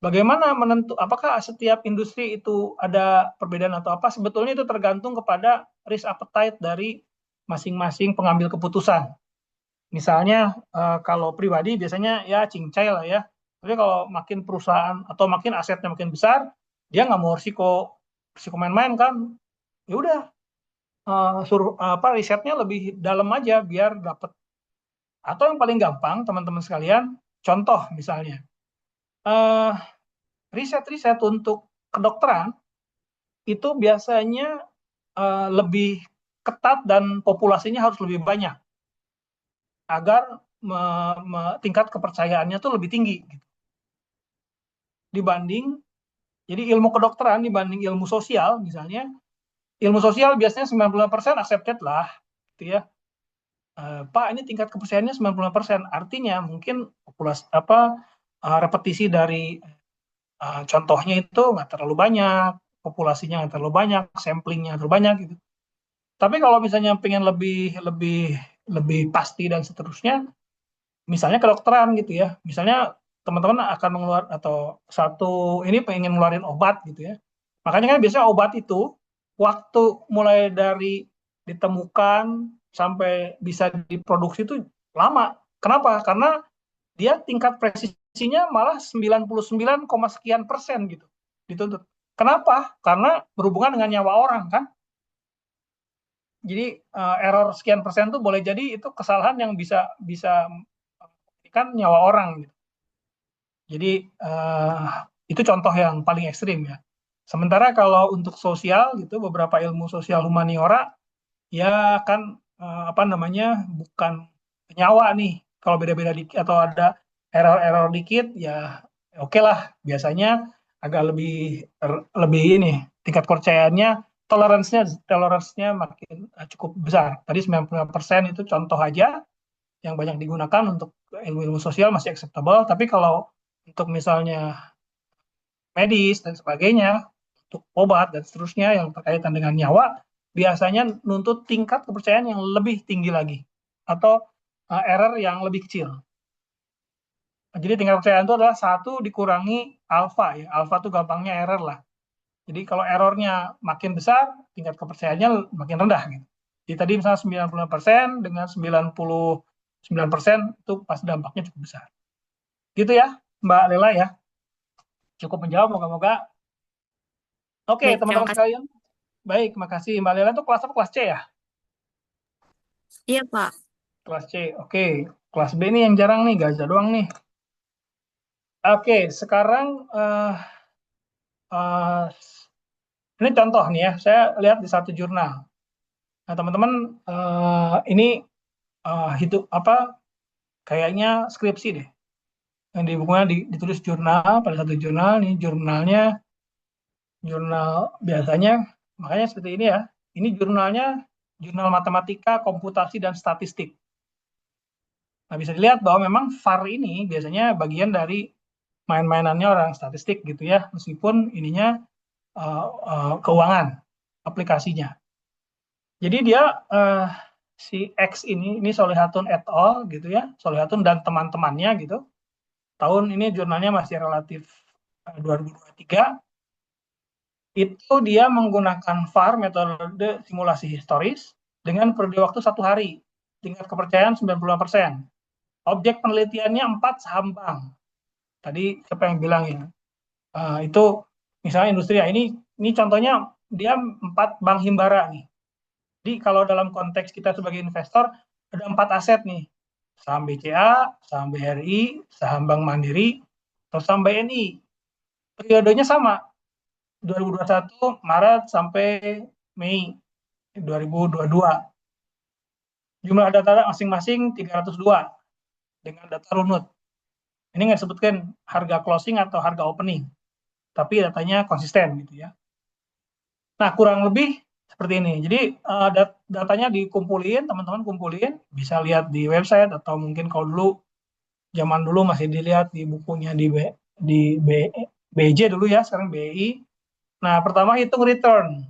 Bagaimana apakah setiap industri itu ada perbedaan atau apa? Sebetulnya itu tergantung kepada risk appetite dari masing-masing pengambil keputusan. Misalnya kalau pribadi biasanya ya cincai lah ya. Tapi kalau makin perusahaan atau makin asetnya makin besar, dia nggak mau risiko main-main kan. Ya udah, suruh risetnya lebih dalam aja biar dapat. Atau yang paling gampang teman-teman sekalian, contoh misalnya riset-riset untuk kedokteran itu biasanya lebih ketat dan populasinya harus lebih banyak agar tingkat kepercayaannya tuh lebih tinggi gitu. Dibanding, jadi ilmu kedokteran dibanding ilmu sosial misalnya, ilmu sosial biasanya 90% accepted lah gitu ya. Pak, ini tingkat kepercayaannya 90%, artinya mungkin populasi repetisi dari contohnya itu nggak terlalu banyak, populasinya nggak terlalu banyak, samplingnya terlalu banyak gitu. Tapi kalau misalnya pengen lebih pasti dan seterusnya, misalnya kedokteran gitu ya, misalnya teman-teman akan mengeluarkan atau satu ini pengen ngeluarin obat gitu ya. Makanya kan biasanya obat itu waktu mulai dari ditemukan sampai bisa diproduksi itu lama. Kenapa? Karena dia tingkat presisinya malah 99, sekian persen gitu dituntut. Kenapa? Karena berhubungan dengan nyawa orang kan. Jadi error sekian persen tuh boleh jadi itu kesalahan yang bisa kan nyawa orang gitu. Jadi itu contoh yang paling ekstrim ya. Sementara kalau untuk sosial gitu, beberapa ilmu sosial humaniora ya kan bukan nyawa nih. Kalau beda-beda dikit atau ada error-error dikit ya oke lah. Biasanya agak lebih ini tingkat kepercayaannya, toleransinya makin cukup besar. Tadi 95% itu contoh aja yang banyak digunakan untuk ilmu-ilmu sosial masih acceptable, tapi kalau untuk misalnya medis dan sebagainya, untuk obat dan seterusnya yang berkaitan dengan nyawa, biasanya nuntut tingkat kepercayaan yang lebih tinggi lagi, atau error yang lebih kecil. Jadi tingkat kepercayaan itu adalah 1 dikurangi alfa ya, alfa itu gampangnya error lah. Jadi kalau errornya makin besar, tingkat kepercayaannya makin rendah gitu. Jadi tadi misalnya 90% dengan 99% itu pasti dampaknya cukup besar. Gitu ya, Mbak Lela ya. Cukup menjawab, moga-moga. Oke, Baik, terima teman-teman kasih. sekalian. Baik, makasih. Mbak Lela itu kelas apa? Kelas C ya? Iya, Pak. Kelas C, oke. Kelas B nih yang jarang nih, Gaza doang nih. Oke, sekarang ini contoh nih ya, saya lihat di satu jurnal. Nah, teman-teman, ini kayaknya skripsi deh. Yang di bukunya ditulis jurnal, pada satu jurnal, nih jurnalnya, jurnal biasanya, makanya seperti ini ya. Ini jurnalnya, jurnal matematika, komputasi, dan statistik. Nah, bisa dilihat bahwa memang VAR ini biasanya bagian dari main-mainannya orang statistik gitu ya, meskipun ininya keuangan aplikasinya. Jadi dia si X ini Solihatun et al gitu ya, Solihatun dan teman-temannya gitu. Tahun ini jurnalnya masih relatif 2023. Itu dia menggunakan VAR, metode simulasi historis, dengan periode waktu 1 hari, tingkat kepercayaan 90%. Objek penelitiannya 4 saham bank. Tadi siapa yang bilang ya? Itu misalnya industri ya, ini contohnya dia 4 bank himbara nih. Jadi kalau dalam konteks kita sebagai investor ada 4 aset nih. Saham BCA, saham BRI, saham Bank Mandiri, atau saham BNI. Periodenya sama. 2021 Maret sampai Mei 2022. Jumlah data masing-masing 302 dengan data runut. Ini nggak disebutkan harga closing atau harga opening, tapi datanya konsisten gitu ya. Nah, kurang lebih seperti ini. Jadi datanya dikumpulin, teman-teman kumpulin, bisa lihat di website atau mungkin kalau dulu zaman dulu masih dilihat di bukunya di BJ dulu ya, sekarang BI. Nah, pertama hitung return.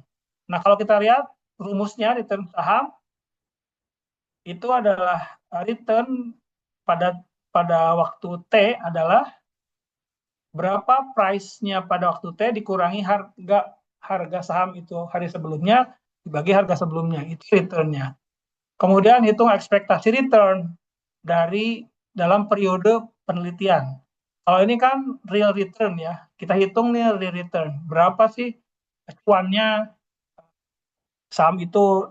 Nah, kalau kita lihat rumusnya return saham itu adalah return pada waktu T adalah berapa price-nya pada waktu T dikurangi harga saham itu hari sebelumnya dibagi harga sebelumnya, itu return-nya. Kemudian hitung ekspektasi return dalam periode penelitian. Kalau ini kan real return ya, kita hitung nih real return. Berapa sih cuannya saham itu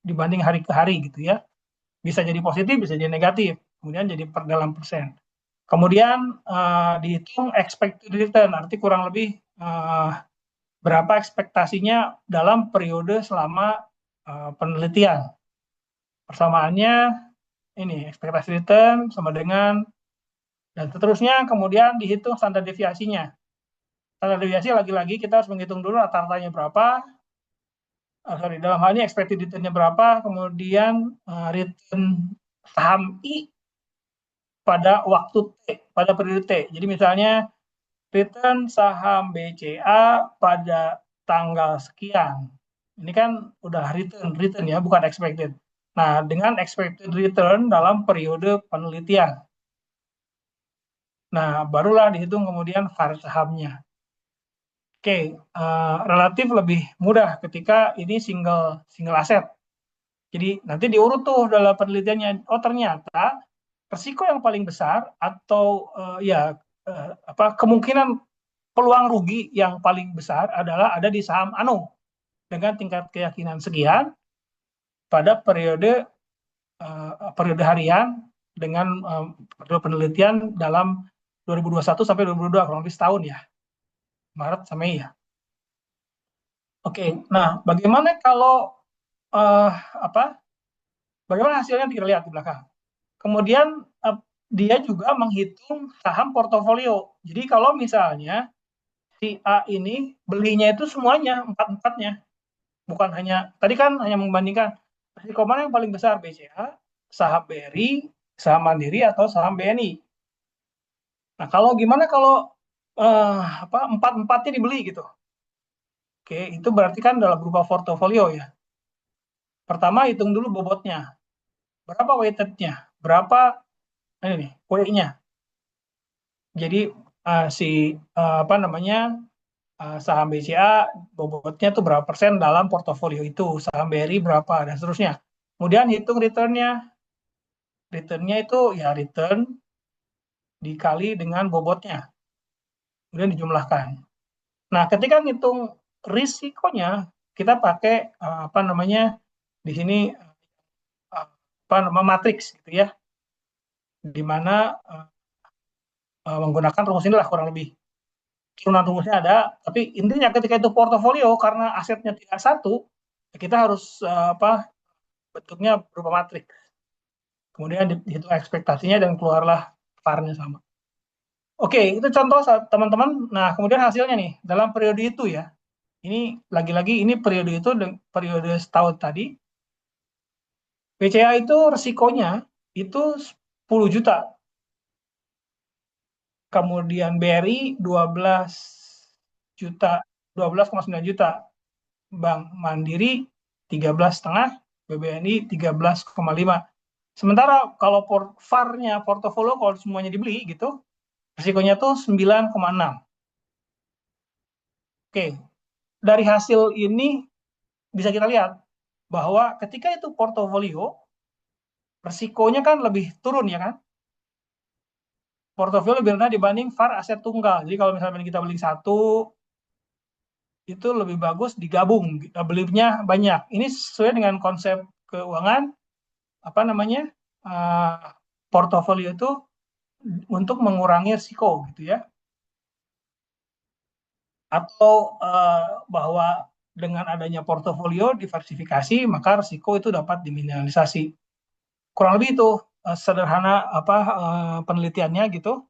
dibanding hari ke hari gitu ya. Bisa jadi positif, bisa jadi negatif. Kemudian jadi dalam persen. Kemudian dihitung expected return, arti kurang lebih berapa ekspektasinya dalam periode selama penelitian. Persamaannya ini ekspektasi return sama dengan dan seterusnya. Kemudian dihitung standar deviasinya. Standar deviasi lagi-lagi kita harus menghitung dulu rata-ratanya berapa. Dalam hal ini expected return-nya berapa, kemudian return saham I pada waktu T, pada periode T. Jadi misalnya return saham BCA pada tanggal sekian. Ini kan udah return ya, bukan expected. Nah, dengan expected return dalam periode penelitian. Nah, barulah dihitung kemudian VaR sahamnya. Oke, relatif lebih mudah ketika ini single aset. Jadi nanti diurut tuh dalam penelitiannya. Oh, ternyata risiko yang paling besar atau kemungkinan peluang rugi yang paling besar adalah ada di saham ANO dengan tingkat keyakinan sekian pada periode harian dengan periode penelitian dalam 2021 sampai 2022, kurang lebih setahun ya, Maret sampai Mei ya. Oke, nah bagaimana kalau bagaimana hasilnya kita lihat di belakang. Kemudian dia juga menghitung saham portofolio. Jadi kalau misalnya si A ini belinya itu semuanya, empat-empatnya. Bukan hanya, tadi kan hanya membandingkan risiko mana yang paling besar, BCA, saham BRI, saham Mandiri, atau saham BNI. Nah, gimana kalau empat-empatnya dibeli gitu? Oke, itu berarti kan dalam berupa portofolio ya. Pertama, hitung dulu bobotnya. Berapa weighted-nya? Berapa ini nih, W-nya? Jadi saham BCA bobotnya tuh berapa persen dalam portofolio itu, saham BRI berapa, dan seterusnya. Kemudian hitung return-nya. Return-nya itu ya return dikali dengan bobotnya. Kemudian dijumlahkan. Nah, ketika ngitung risikonya, kita pakai di sini matriks gitu ya. Di mana menggunakan rumus inilah kurang lebih. Turunan rumusnya ada, tapi intinya ketika itu portofolio karena asetnya tidak satu, kita harus bentuknya berupa matriks. Kemudian dihitung ekspektasinya dan keluarlah VaR-nya sama. Oke, itu contoh teman-teman. Nah, kemudian hasilnya nih dalam periode itu ya. Ini lagi-lagi ini periode setahun tadi. BCA itu resikonya itu 10 juta. Kemudian BRI 12,9 juta. Bank Mandiri 13,5, BBNI 13,5. Sementara kalau VaR-nya portofolio kalau semuanya dibeli gitu, risikonya tuh 9,6. Oke, dari hasil ini bisa kita lihat bahwa ketika itu portofolio, risikonya kan lebih turun ya kan? Portofolio lebih rendah dibanding VaR aset tunggal. Jadi kalau misalnya kita beli satu, itu lebih bagus digabung, belinya banyak. Ini sesuai dengan konsep keuangan, portofolio itu untuk mengurangi risiko gitu ya. Atau bahwa dengan adanya portofolio diversifikasi, maka risiko itu dapat diminimalisasi. kurang lebih itu sederhana penelitiannya gitu.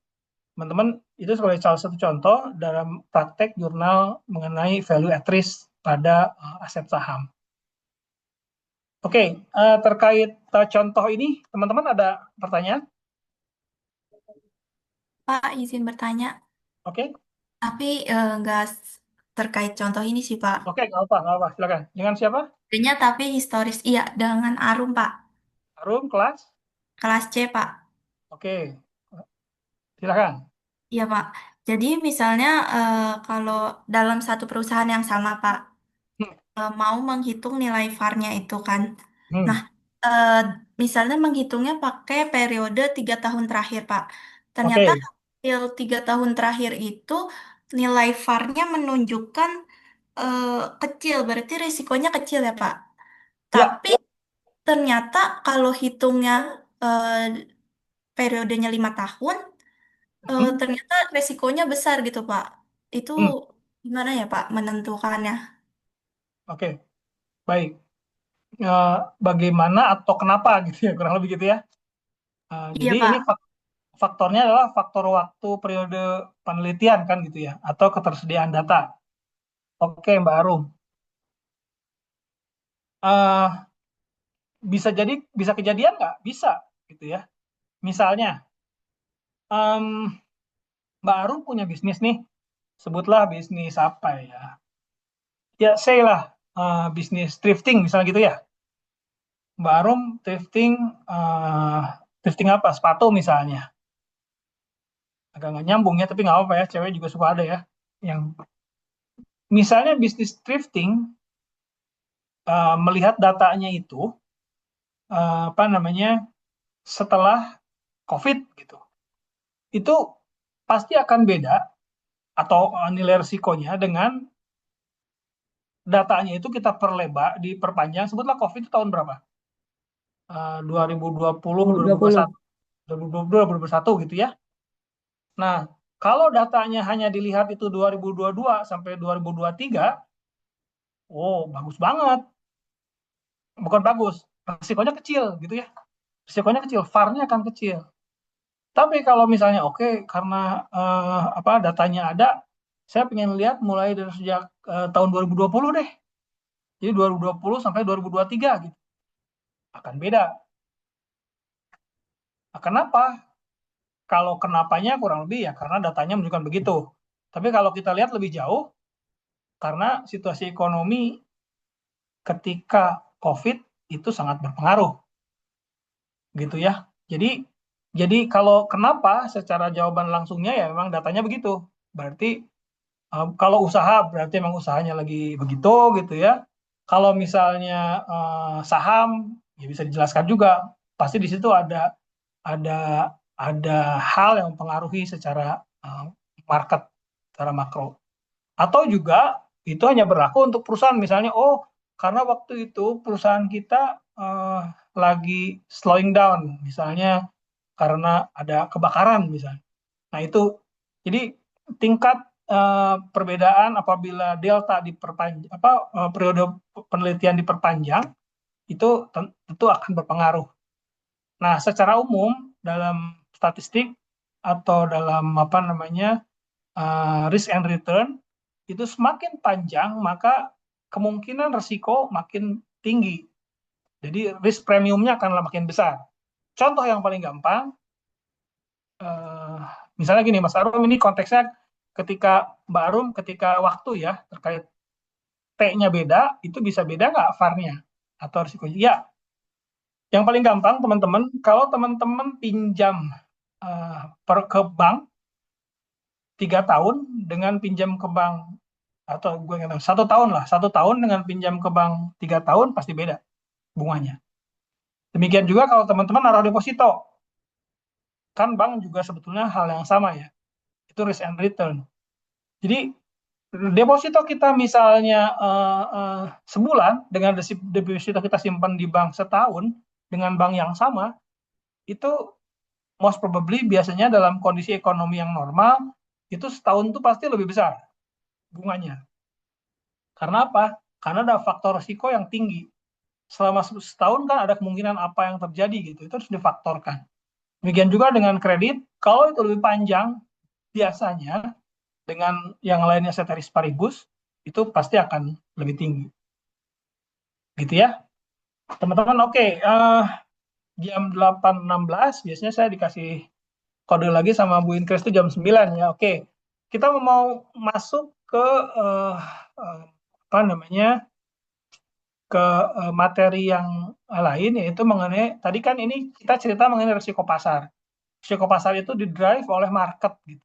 Teman-teman, itu sebagai salah satu contoh dalam praktek jurnal mengenai value at risk pada aset saham. Oke, terkait contoh ini, teman-teman ada pertanyaan? Pak, izin bertanya, Oke, tapi nggak terkait contoh ini sih, Pak. oke, nggak apa, silakan. Dengan siapa? Adanya tapi historis, iya, dengan Arum, Pak. Arum, kelas? Kelas C, Pak. Oke, silakan. Iya, Pak. Jadi misalnya kalau dalam satu perusahaan yang sama, Pak, Hmm, mau menghitung nilai VAR-nya itu kan. Nah, hmm, eh, misalnya menghitungnya pakai periode 3 tahun terakhir, Pak. Ternyata Oke, hasil 3 tahun terakhir itu nilai VAR-nya menunjukkan eh, kecil, berarti risikonya kecil ya, Pak. ya, Tapi ternyata kalau hitungnya eh, periodenya 5 tahun, hmm, ternyata resikonya besar gitu, Pak. Itu hmm, gimana ya, Pak, menentukannya? oke, baik. Eh, Bagaimana atau kenapa gitu ya, kurang lebih gitu ya. Iya, Jadi ini Pak. faktornya adalah faktor waktu periode penelitian kan gitu ya, atau ketersediaan data. Oke, Mbak Arum. Eh, bisa kejadian nggak? Bisa gitu ya. Misalnya, em, Mbak Arum punya bisnis nih, sebutlah bisnis apa ya? Ya, say lah, bisnis thrifting misalnya gitu ya. Mbak Arum eh, thrifting apa? Sepatu misalnya. Agak nggak nyambung ya, tapi nggak apa ya, cewek juga suka ada ya. Yang misalnya bisnis thrifting, melihat datanya itu, apa namanya, setelah COVID gitu, itu pasti akan beda atau nilai risikonya dengan datanya itu kita diperpanjang, sebutlah COVID itu tahun berapa? 2020, 20. 2021, 2022, 2021 gitu ya. Nah, kalau datanya hanya dilihat itu 2022 sampai 2023, oh bagus banget. Bukan bagus, risikonya kecil gitu ya. Risikonya kecil, VAR-nya akan kecil. Tapi kalau misalnya oke, karena datanya ada, saya pengen lihat mulai dari sejak tahun 2020 deh. Jadi 2020 sampai 2023 gitu. Akan beda. Nah, kenapa? Kalau kenapanya kurang lebih ya karena datanya menunjukkan begitu. Tapi kalau kita lihat lebih jauh, karena situasi ekonomi ketika COVID itu sangat berpengaruh gitu ya. Jadi kalau kenapa secara jawaban langsungnya ya memang datanya begitu. Berarti kalau usaha berarti memang usahanya lagi begitu gitu ya. Kalau misalnya saham ya bisa dijelaskan juga. Pasti di situ ada ada hal yang mempengaruhi secara eh, market, secara makro. Atau juga itu hanya berlaku untuk perusahaan misalnya, oh karena waktu itu perusahaan kita eh, lagi slowing down, misalnya karena ada kebakaran misalnya. Nah itu, jadi tingkat perbedaan apabila delta diperpanjang, periode penelitian diperpanjang, itu tentu akan berpengaruh. Nah, secara umum dalam statistik atau dalam apa namanya risk and return itu semakin panjang maka kemungkinan risiko makin tinggi. Jadi risk premiumnya akan makin besar. Contoh yang paling gampang, eh, misalnya gini, Mas Arum, ini konteksnya ketika Mbak Arum, ketika waktu ya terkait T-nya beda, itu bisa beda nggak VAR-nya atau risikonya? Ya, yang paling gampang teman-teman, kalau teman-teman pinjam ke bank 3 tahun dengan pinjam ke bank atau gue nggak tahu 1 tahun lah, 1 tahun dengan pinjam ke bank 3 tahun pasti beda bunganya. Demikian juga kalau teman-teman naruh deposito, kan bank juga sebetulnya hal yang sama ya, itu risk and return. Jadi deposito kita misalnya sebulan dengan deposito kita simpan di bank setahun dengan bank yang sama, itu most probably biasanya dalam kondisi ekonomi yang normal itu setahun itu pasti lebih besar bunganya. Karena apa? Karena ada faktor risiko yang tinggi. selama setahun kan ada kemungkinan apa yang terjadi gitu, itu harus difaktorkan. Demikian juga dengan kredit, kalau itu lebih panjang, biasanya dengan yang lainnya ceteris paribus, itu pasti akan lebih tinggi. Gitu ya, teman-teman. Oke, jam 8.16 biasanya saya dikasih kode lagi sama Bu Inkres itu jam 9 ya. Oke, kita mau masuk ke apa namanya, ke materi yang lain, yaitu mengenai, tadi kan ini kita cerita mengenai risiko pasar. Risiko pasar itu didrive oleh market gitu.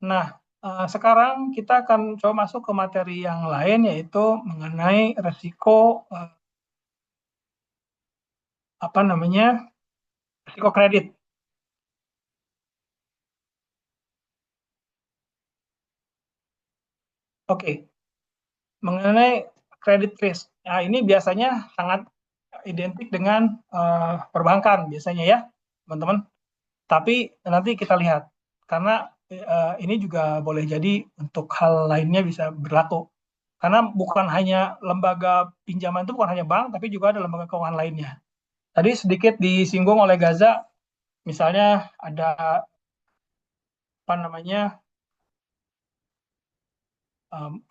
Nah, sekarang kita akan coba masuk ke materi yang lain, yaitu mengenai risiko apa namanya, risiko kredit. Oke, mengenai credit risk. Nah, ini biasanya sangat identik dengan perbankan biasanya ya, teman-teman. Tapi nanti kita lihat, karena ini juga boleh jadi untuk hal lainnya bisa berlaku. Karena bukan hanya lembaga pinjaman itu bukan hanya bank, tapi juga ada lembaga keuangan lainnya. Tadi sedikit disinggung oleh Gaza, misalnya ada apa namanya,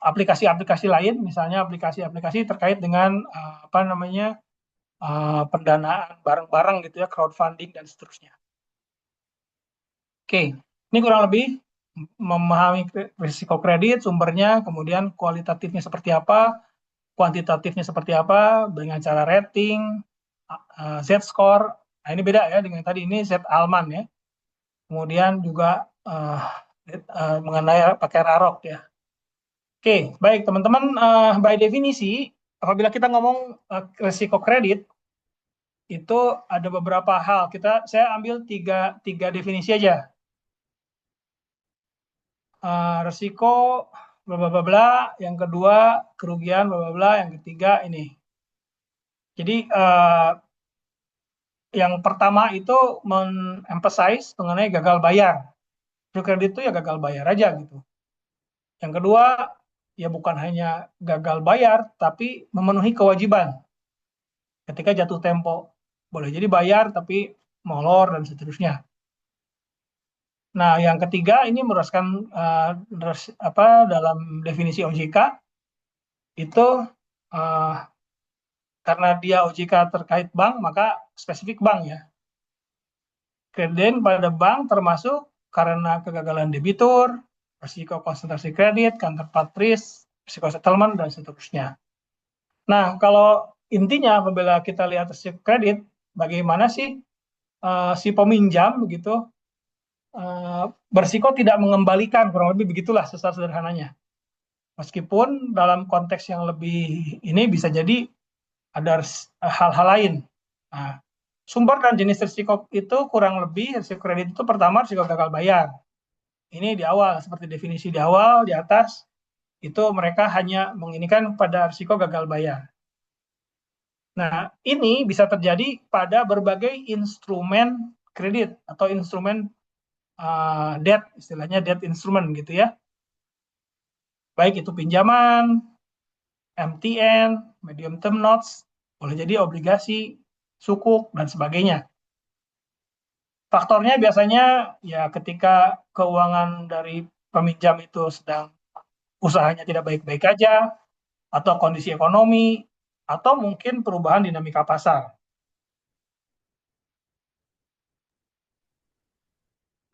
aplikasi-aplikasi lain, misalnya aplikasi-aplikasi terkait dengan apa namanya, pendanaan bareng-bareng gitu ya, crowdfunding dan seterusnya. Oke, ini kurang lebih memahami risiko kredit, sumbernya, kemudian kualitatifnya seperti apa, kuantitatifnya seperti apa, dengan cara rating, Z-score. Nah, ini beda ya dengan tadi, ini Z-Alman ya. Kemudian juga mengenai pakai RAROC ya. Oke, baik teman-teman, by definisi, apabila kita ngomong risiko kredit, itu ada beberapa hal. Saya ambil tiga definisi aja. Risiko bla bla bla, yang kedua kerugian bla bla bla, yang ketiga ini. Jadi yang pertama itu emphasize mengenai gagal bayar. Kredit itu ya gagal bayar aja gitu. Yang kedua ya bukan hanya gagal bayar, tapi memenuhi kewajiban ketika jatuh tempo. Boleh jadi bayar tapi molor dan seterusnya. Nah, yang ketiga ini berdasarkan dalam definisi OJK itu karena dia OJK terkait bank, maka spesifik bank ya. Kredit pada bank termasuk karena kegagalan debitur, risiko konsentrasi kredit, counterpart risk, risiko settlement, dan seterusnya. Nah, kalau intinya apabila kita lihat risiko kredit, bagaimana sih si peminjam begitu berisiko tidak mengembalikan, kurang lebih begitulah secara sederhananya. Meskipun dalam konteks yang lebih ini bisa jadi ada hal-hal lain. Nah, sumber dan jenis risiko itu kurang lebih, risiko kredit itu pertama risiko gagal bayar. Ini di awal, seperti definisi di awal, di atas, itu mereka hanya menginikan pada risiko gagal bayar. Nah, ini bisa terjadi pada berbagai instrumen kredit atau instrumen debt, istilahnya debt instrument gitu ya. Baik itu pinjaman, MTN, medium term notes, boleh jadi obligasi, sukuk, dan sebagainya. Faktornya biasanya ya ketika keuangan dari peminjam itu sedang usahanya tidak baik-baik aja, atau kondisi ekonomi, atau mungkin perubahan dinamika pasar.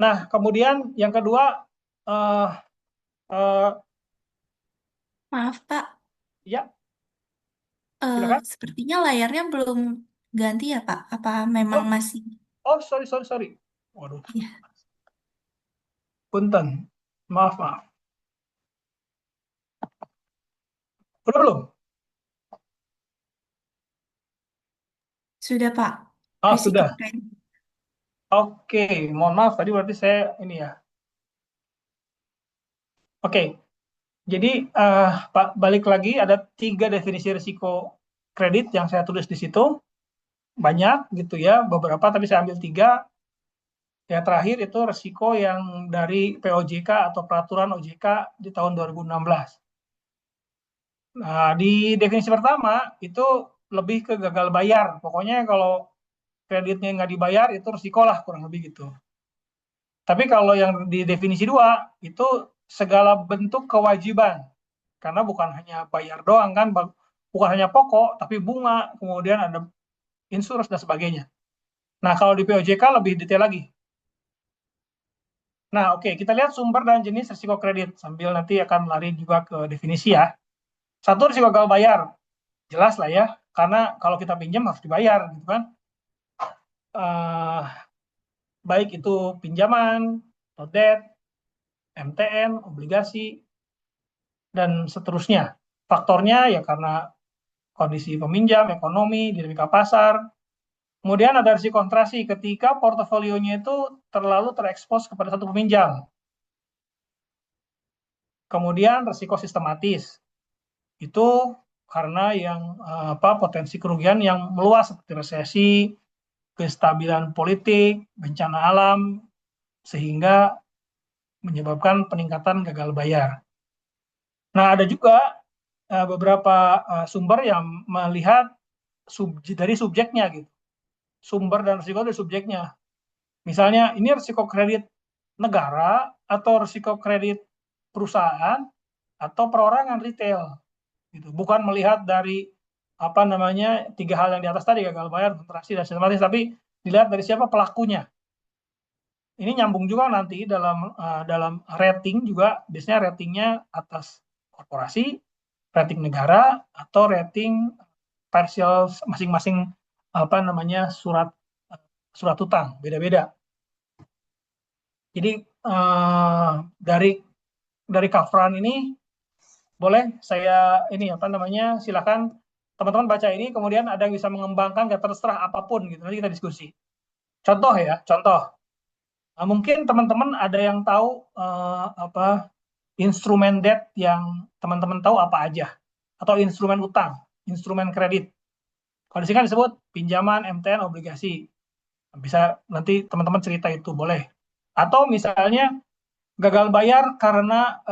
Nah, kemudian yang kedua, Maaf, Pak. ya, silakan. Sepertinya layarnya belum ganti ya, Pak? Apa memang masih? Oh, sorry. Waduh, Iya. punten. Maaf. Udah belum? Sudah, Pak. Oh, Risiko sudah. kredit. Oke, mohon maaf tadi berarti saya ini ya. Oke, jadi Pak, balik lagi ada 3 definisi risiko kredit yang saya tulis di situ. Banyak gitu ya, beberapa tapi saya ambil 3. Yang terakhir itu risiko yang dari POJK atau peraturan OJK di tahun 2016. Nah, di definisi pertama itu lebih ke gagal bayar. Pokoknya kalau kreditnya nggak dibayar itu resiko lah, kurang lebih gitu. Tapi kalau yang di definisi 2 itu segala bentuk kewajiban. Karena bukan hanya bayar doang kan, bukan hanya pokok, tapi bunga, kemudian ada insurans dan sebagainya. Nah, kalau di POJK lebih detail lagi. Nah, oke, kita lihat sumber dan jenis risiko kredit sambil nanti akan lari juga ke definisi ya. Satu, risiko gagal bayar. Jelas lah ya, karena kalau kita pinjam harus dibayar gitu kan. Baik itu pinjaman, atau debt, MTN, obligasi, dan seterusnya. Faktornya ya karena kondisi peminjam, ekonomi, dinamika pasar. Kemudian ada risiko konsentrasi ketika portofolionya itu terlalu terekspos kepada satu peminjam. Kemudian risiko sistematis. Itu karena yang potensi kerugian yang meluas seperti resesi, kestabilan politik, bencana alam, sehingga menyebabkan peningkatan gagal bayar. Nah, ada juga beberapa sumber yang melihat dari subjeknya gitu. Sumber dan risiko dari subjeknya. Misalnya, ini risiko kredit negara atau risiko kredit perusahaan atau perorangan retail. Gitu. Bukan melihat dari tiga hal yang di atas tadi, gagal bayar, konsentrasi, dan sistematis, tapi dilihat dari siapa pelakunya. Ini nyambung juga nanti dalam rating juga, biasanya ratingnya atas korporasi, rating negara, atau rating parsial masing-masing surat utang, beda-beda. Jadi dari coveran ini boleh saya silakan teman-teman baca ini, kemudian ada yang bisa mengembangkan, ya terserah apapun gitu, nanti kita diskusi. Contoh ya, mungkin teman-teman ada yang tahu instrumen debt yang teman-teman tahu apa aja, atau instrumen utang, instrumen kredit. Kalau di sini kan disebut pinjaman, MTN, obligasi. Bisa nanti teman-teman cerita itu boleh. Atau misalnya gagal bayar karena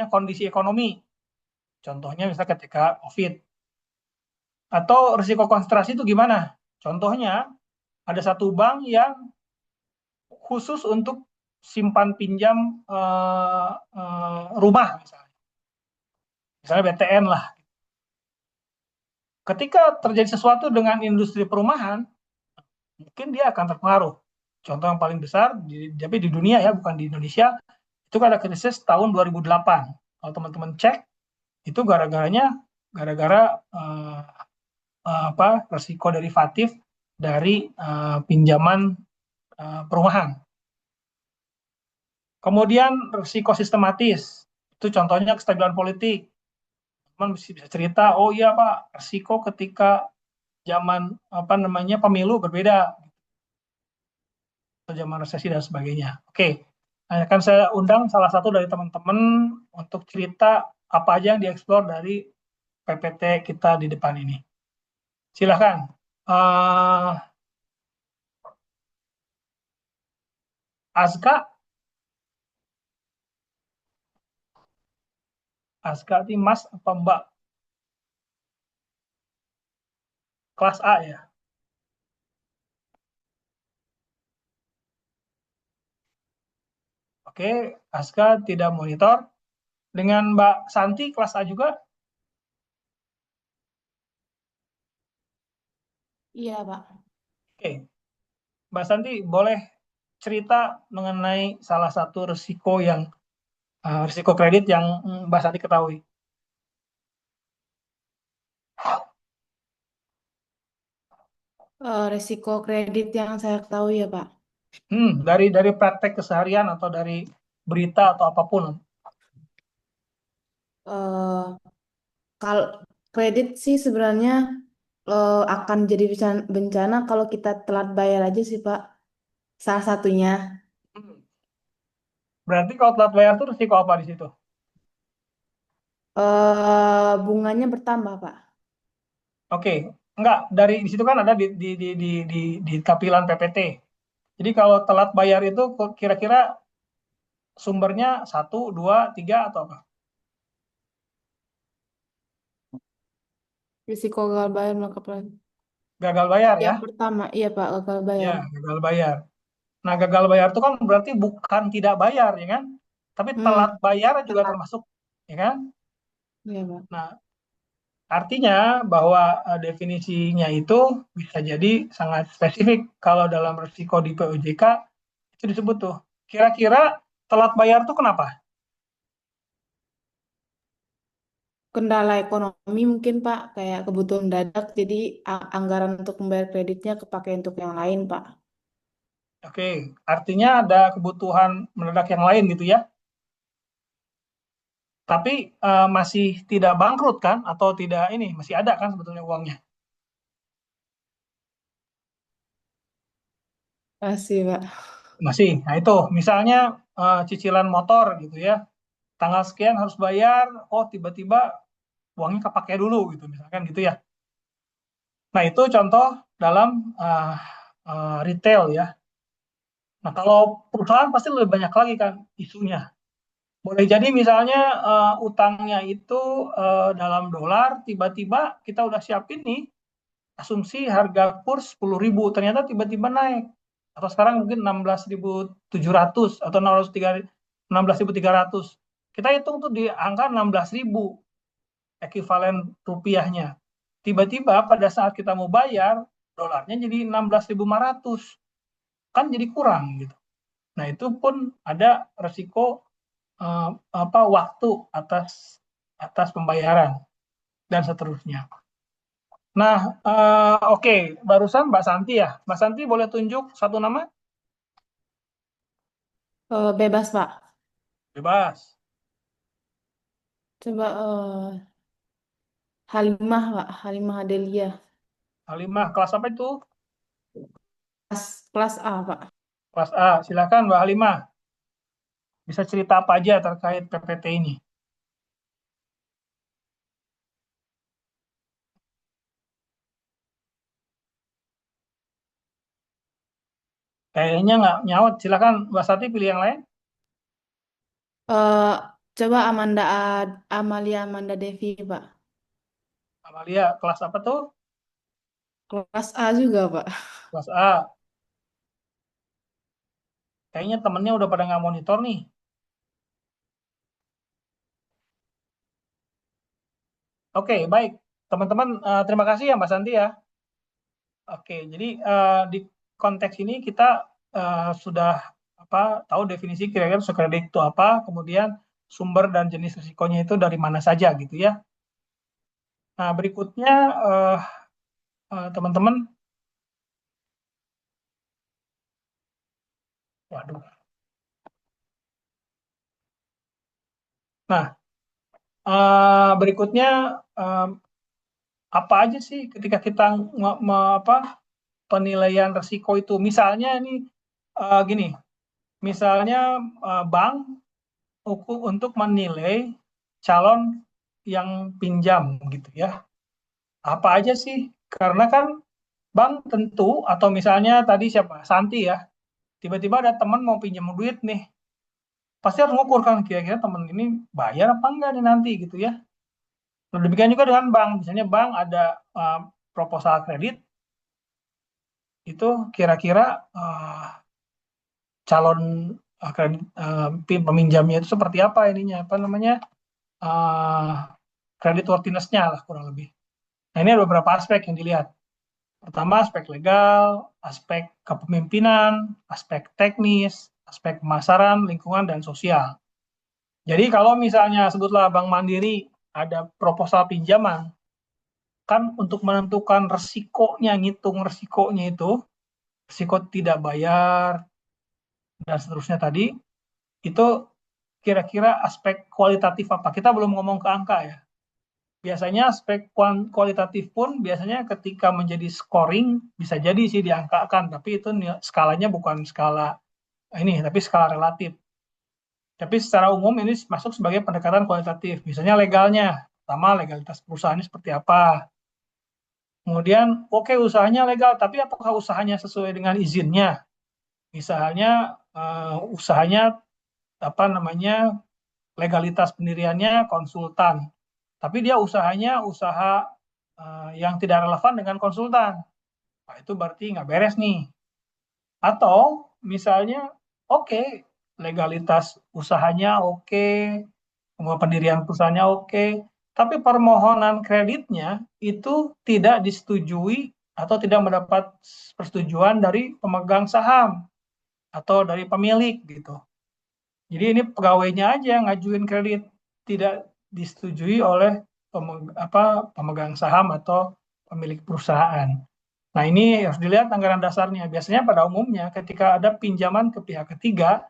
kondisi ekonomi. Contohnya misalnya ketika COVID. Atau risiko konsentrasi itu gimana? Contohnya ada satu bank yang khusus untuk simpan pinjam rumah misalnya BTN lah. Ketika terjadi sesuatu dengan industri perumahan, mungkin dia akan terpengaruh. Contoh yang paling besar, tapi di dunia ya, bukan di Indonesia, itu ada krisis tahun 2008. Kalau teman-teman cek, itu gara-gara resiko derivatif dari pinjaman perumahan. Kemudian risiko sistematis, itu contohnya kestabilan politik. Teman bisa cerita, oh iya Pak, risiko ketika zaman pemilu berbeda, atau zaman resesi dan sebagainya. Oke, akan saya undang salah satu dari teman-teman untuk cerita apa aja yang dieksplor dari PPT kita di depan ini. Silahkan. Aska ini Mas apa Mbak? Kelas A ya? Oke, Aska tidak monitor. Dengan Mbak Santi kelas A juga? Iya, Pak. Oke, Mbak Santi boleh cerita mengenai salah satu risiko kredit yang Mbak Santi ketahui. Resiko kredit yang saya ketahui ya, Pak. Dari praktek keseharian atau dari berita atau apapun. Kalau kredit sih sebenarnya akan jadi bencana kalau kita telat bayar aja sih, Pak. Salah satunya. Berarti kalau telat bayar itu risiko apa di situ? Bunganya bertambah, Pak. Oke, enggak, dari di situ kan ada di tampilan PPT. Jadi kalau telat bayar itu kira-kira sumbernya 1, 2, 3 atau apa? Risiko gagal bayar melakukan. Gagal bayar ya? Yang pertama, iya Pak, gagal bayar. Ya, gagal bayar. Nah, gagal bayar itu kan berarti bukan tidak bayar, ya kan? Tapi telat bayar juga Telat. termasuk, ya kan? Iya Pak. Nah, artinya bahwa definisinya itu bisa jadi sangat spesifik. Kalau dalam risiko di POJK itu disebut tuh. Kira-kira telat bayar tuh kenapa? Kendala ekonomi mungkin Pak, kayak kebutuhan mendadak, jadi anggaran untuk membayar kreditnya kepake untuk yang lain Pak. Oke, artinya ada kebutuhan mendadak yang lain gitu ya. Tapi masih tidak bangkrut kan? Atau tidak ini, masih ada kan sebetulnya uangnya? Masih Pak. Masih. Nah itu, misalnya cicilan motor gitu ya. Tanggal sekian harus bayar, oh tiba-tiba uangnya kepake dulu gitu, misalkan gitu ya. Nah itu contoh dalam retail ya. Nah kalau perusahaan pasti lebih banyak lagi kan isunya. Boleh jadi misalnya utangnya itu dalam dolar, tiba-tiba kita udah siapin nih, asumsi harga kurs 10.000, ternyata tiba-tiba naik. Atau sekarang mungkin 16.700 atau 16.300. Kita hitung tuh di angka 16.000 ekivalen rupiahnya. Tiba-tiba pada saat kita mau bayar, dolarnya jadi 16.500. Kan jadi kurang gitu. Nah, itu pun ada resiko waktu atas pembayaran dan seterusnya. Nah, oke, barusan Mbak Santi ya. Mbak Santi boleh tunjuk satu nama? Bebas Pak. Bebas. Coba Halimah Pak, Halimah Adelia. Halimah, kelas apa itu? Kelas A Pak. Kelas A. Silakan Mbak Halimah. Bisa cerita apa aja terkait PPT ini? Kayaknya nggak nyaut. Silakan Mbak Santi pilih yang lain. Eh, Coba Amalia Amanda Devi Pak. Amalia, kelas apa tuh? Kelas A juga Pak. Kelas A. Kayaknya temennya udah pada nggak monitor nih. Oke, baik. Teman-teman, terima kasih ya Mbak Santi ya. Oke, jadi di konteks ini kita sudah tahu definisi kira-kira risiko kredit itu apa, kemudian sumber dan jenis risikonya itu dari mana saja gitu ya. Nah, berikutnya teman-teman, waduh. Nah, berikutnya apa aja sih ketika kita penilaian risiko itu? Misalnya ini gini, misalnya bank untuk menilai calon yang pinjam gitu ya. Apa aja sih? Karena kan bank tentu, atau misalnya tadi siapa? Santi ya. Tiba-tiba ada teman mau pinjam duit nih. Pasti harus ngukur kan kira-kira teman ini bayar apa enggak nih nanti gitu ya. Nah, demikian juga dengan bank. Misalnya bank ada proposal kredit, itu kira-kira calon kredit peminjamnya itu seperti apa ininya, apa namanya, kredit worthiness-nya lah kurang lebih. Nah ini ada beberapa aspek yang dilihat. Pertama aspek legal, aspek kepemimpinan, aspek teknis, aspek pemasaran, lingkungan, dan sosial. Jadi kalau misalnya sebutlah Bank Mandiri ada proposal pinjaman, kan untuk menentukan resikonya, ngitung resikonya itu, risiko tidak bayar, dan seterusnya tadi, itu kira-kira aspek kualitatif apa. Kita belum ngomong ke angka ya. Biasanya aspek kualitatif pun biasanya ketika menjadi scoring bisa jadi sih diangkakan, tapi itu skalanya bukan skala ini, tapi skala relatif. Tapi secara umum ini masuk sebagai pendekatan kualitatif. Misalnya legalnya, pertama legalitas perusahaannya seperti apa. Kemudian, oke, usahanya legal, tapi apakah usahanya sesuai dengan izinnya? Misalnya usahanya legalitas pendiriannya konsultan, tapi dia usahanya usaha yang tidak relevan dengan konsultan. Nah, itu berarti nggak beres nih. Atau misalnya, oke, legalitas usahanya oke, semua pendirian perusahaannya oke, tapi permohonan kreditnya itu tidak disetujui atau tidak mendapat persetujuan dari pemegang saham atau dari pemilik gitu. Jadi ini pegawainya aja yang ngajuin kredit, tidak disetujui oleh pemegang saham atau pemilik perusahaan. Nah, ini harus dilihat anggaran dasarnya. Biasanya pada umumnya ketika ada pinjaman ke pihak ketiga,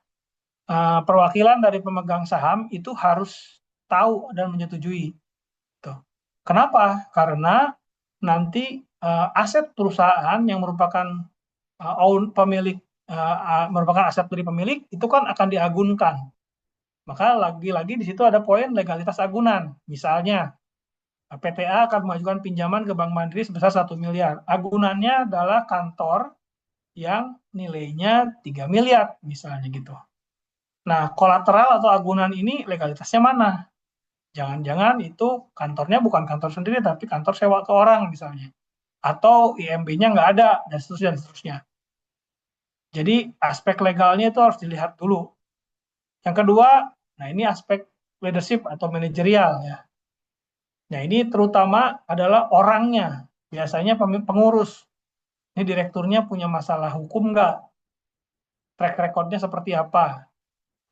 perwakilan dari pemegang saham itu harus tahu dan menyetujui. Tuh. Kenapa? Karena nanti aset perusahaan yang merupakan pemilik merupakan aset dari pemilik itu kan akan diagunkan. Maka lagi-lagi di situ ada poin legalitas agunan. Misalnya PTA akan mengajukan pinjaman ke Bank Mandiri sebesar 1 miliar. Agunannya adalah kantor yang nilainya 3 miliar misalnya gitu. Nah, kolateral atau agunan ini legalitasnya mana? Jangan-jangan itu kantornya bukan kantor sendiri, tapi kantor sewa ke orang misalnya. Atau IMB-nya nggak ada, dan seterusnya, dan seterusnya. Jadi aspek legalnya itu harus dilihat dulu. Yang kedua, nah ini aspek leadership atau manajerial ya. Nah ini terutama adalah orangnya, biasanya pengurus. Ini direkturnya punya masalah hukum nggak? Track recordnya seperti apa?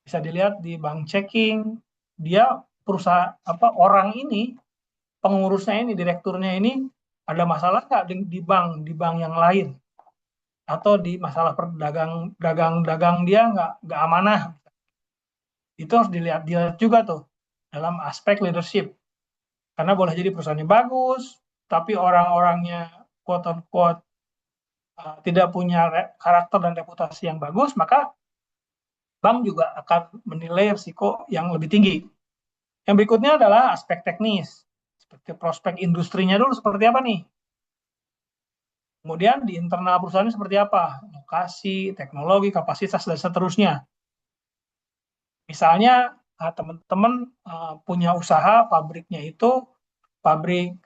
Bisa dilihat di bank checking, dia perusahaan orang ini, pengurusnya ini, direkturnya ini ada masalah nggak di bank yang lain? Atau di masalah dagang dia nggak amanah? Itu harus dilihat juga tuh dalam aspek leadership. Karena boleh jadi perusahaannya bagus, tapi orang-orangnya quote unquote tidak punya karakter dan reputasi yang bagus, maka bank juga akan menilai risiko yang lebih tinggi. Yang berikutnya adalah aspek teknis, seperti prospek industrinya dulu seperti apa nih. Kemudian di internal perusahaan seperti apa, lokasi, teknologi, kapasitas, dan seterusnya. Misalnya teman-teman punya usaha, pabriknya itu pabrik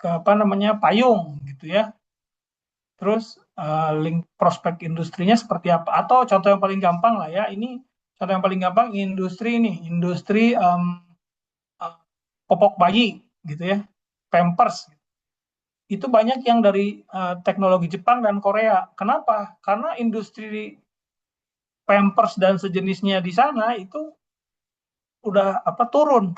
payung gitu ya. Terus link prospek industrinya seperti apa? Atau contoh yang paling gampang lah ya, ini contoh yang paling gampang industri popok bayi gitu ya, Pampers. Itu banyak yang dari teknologi Jepang dan Korea. Kenapa? Karena industri Pampers dan sejenisnya di sana itu udah turun.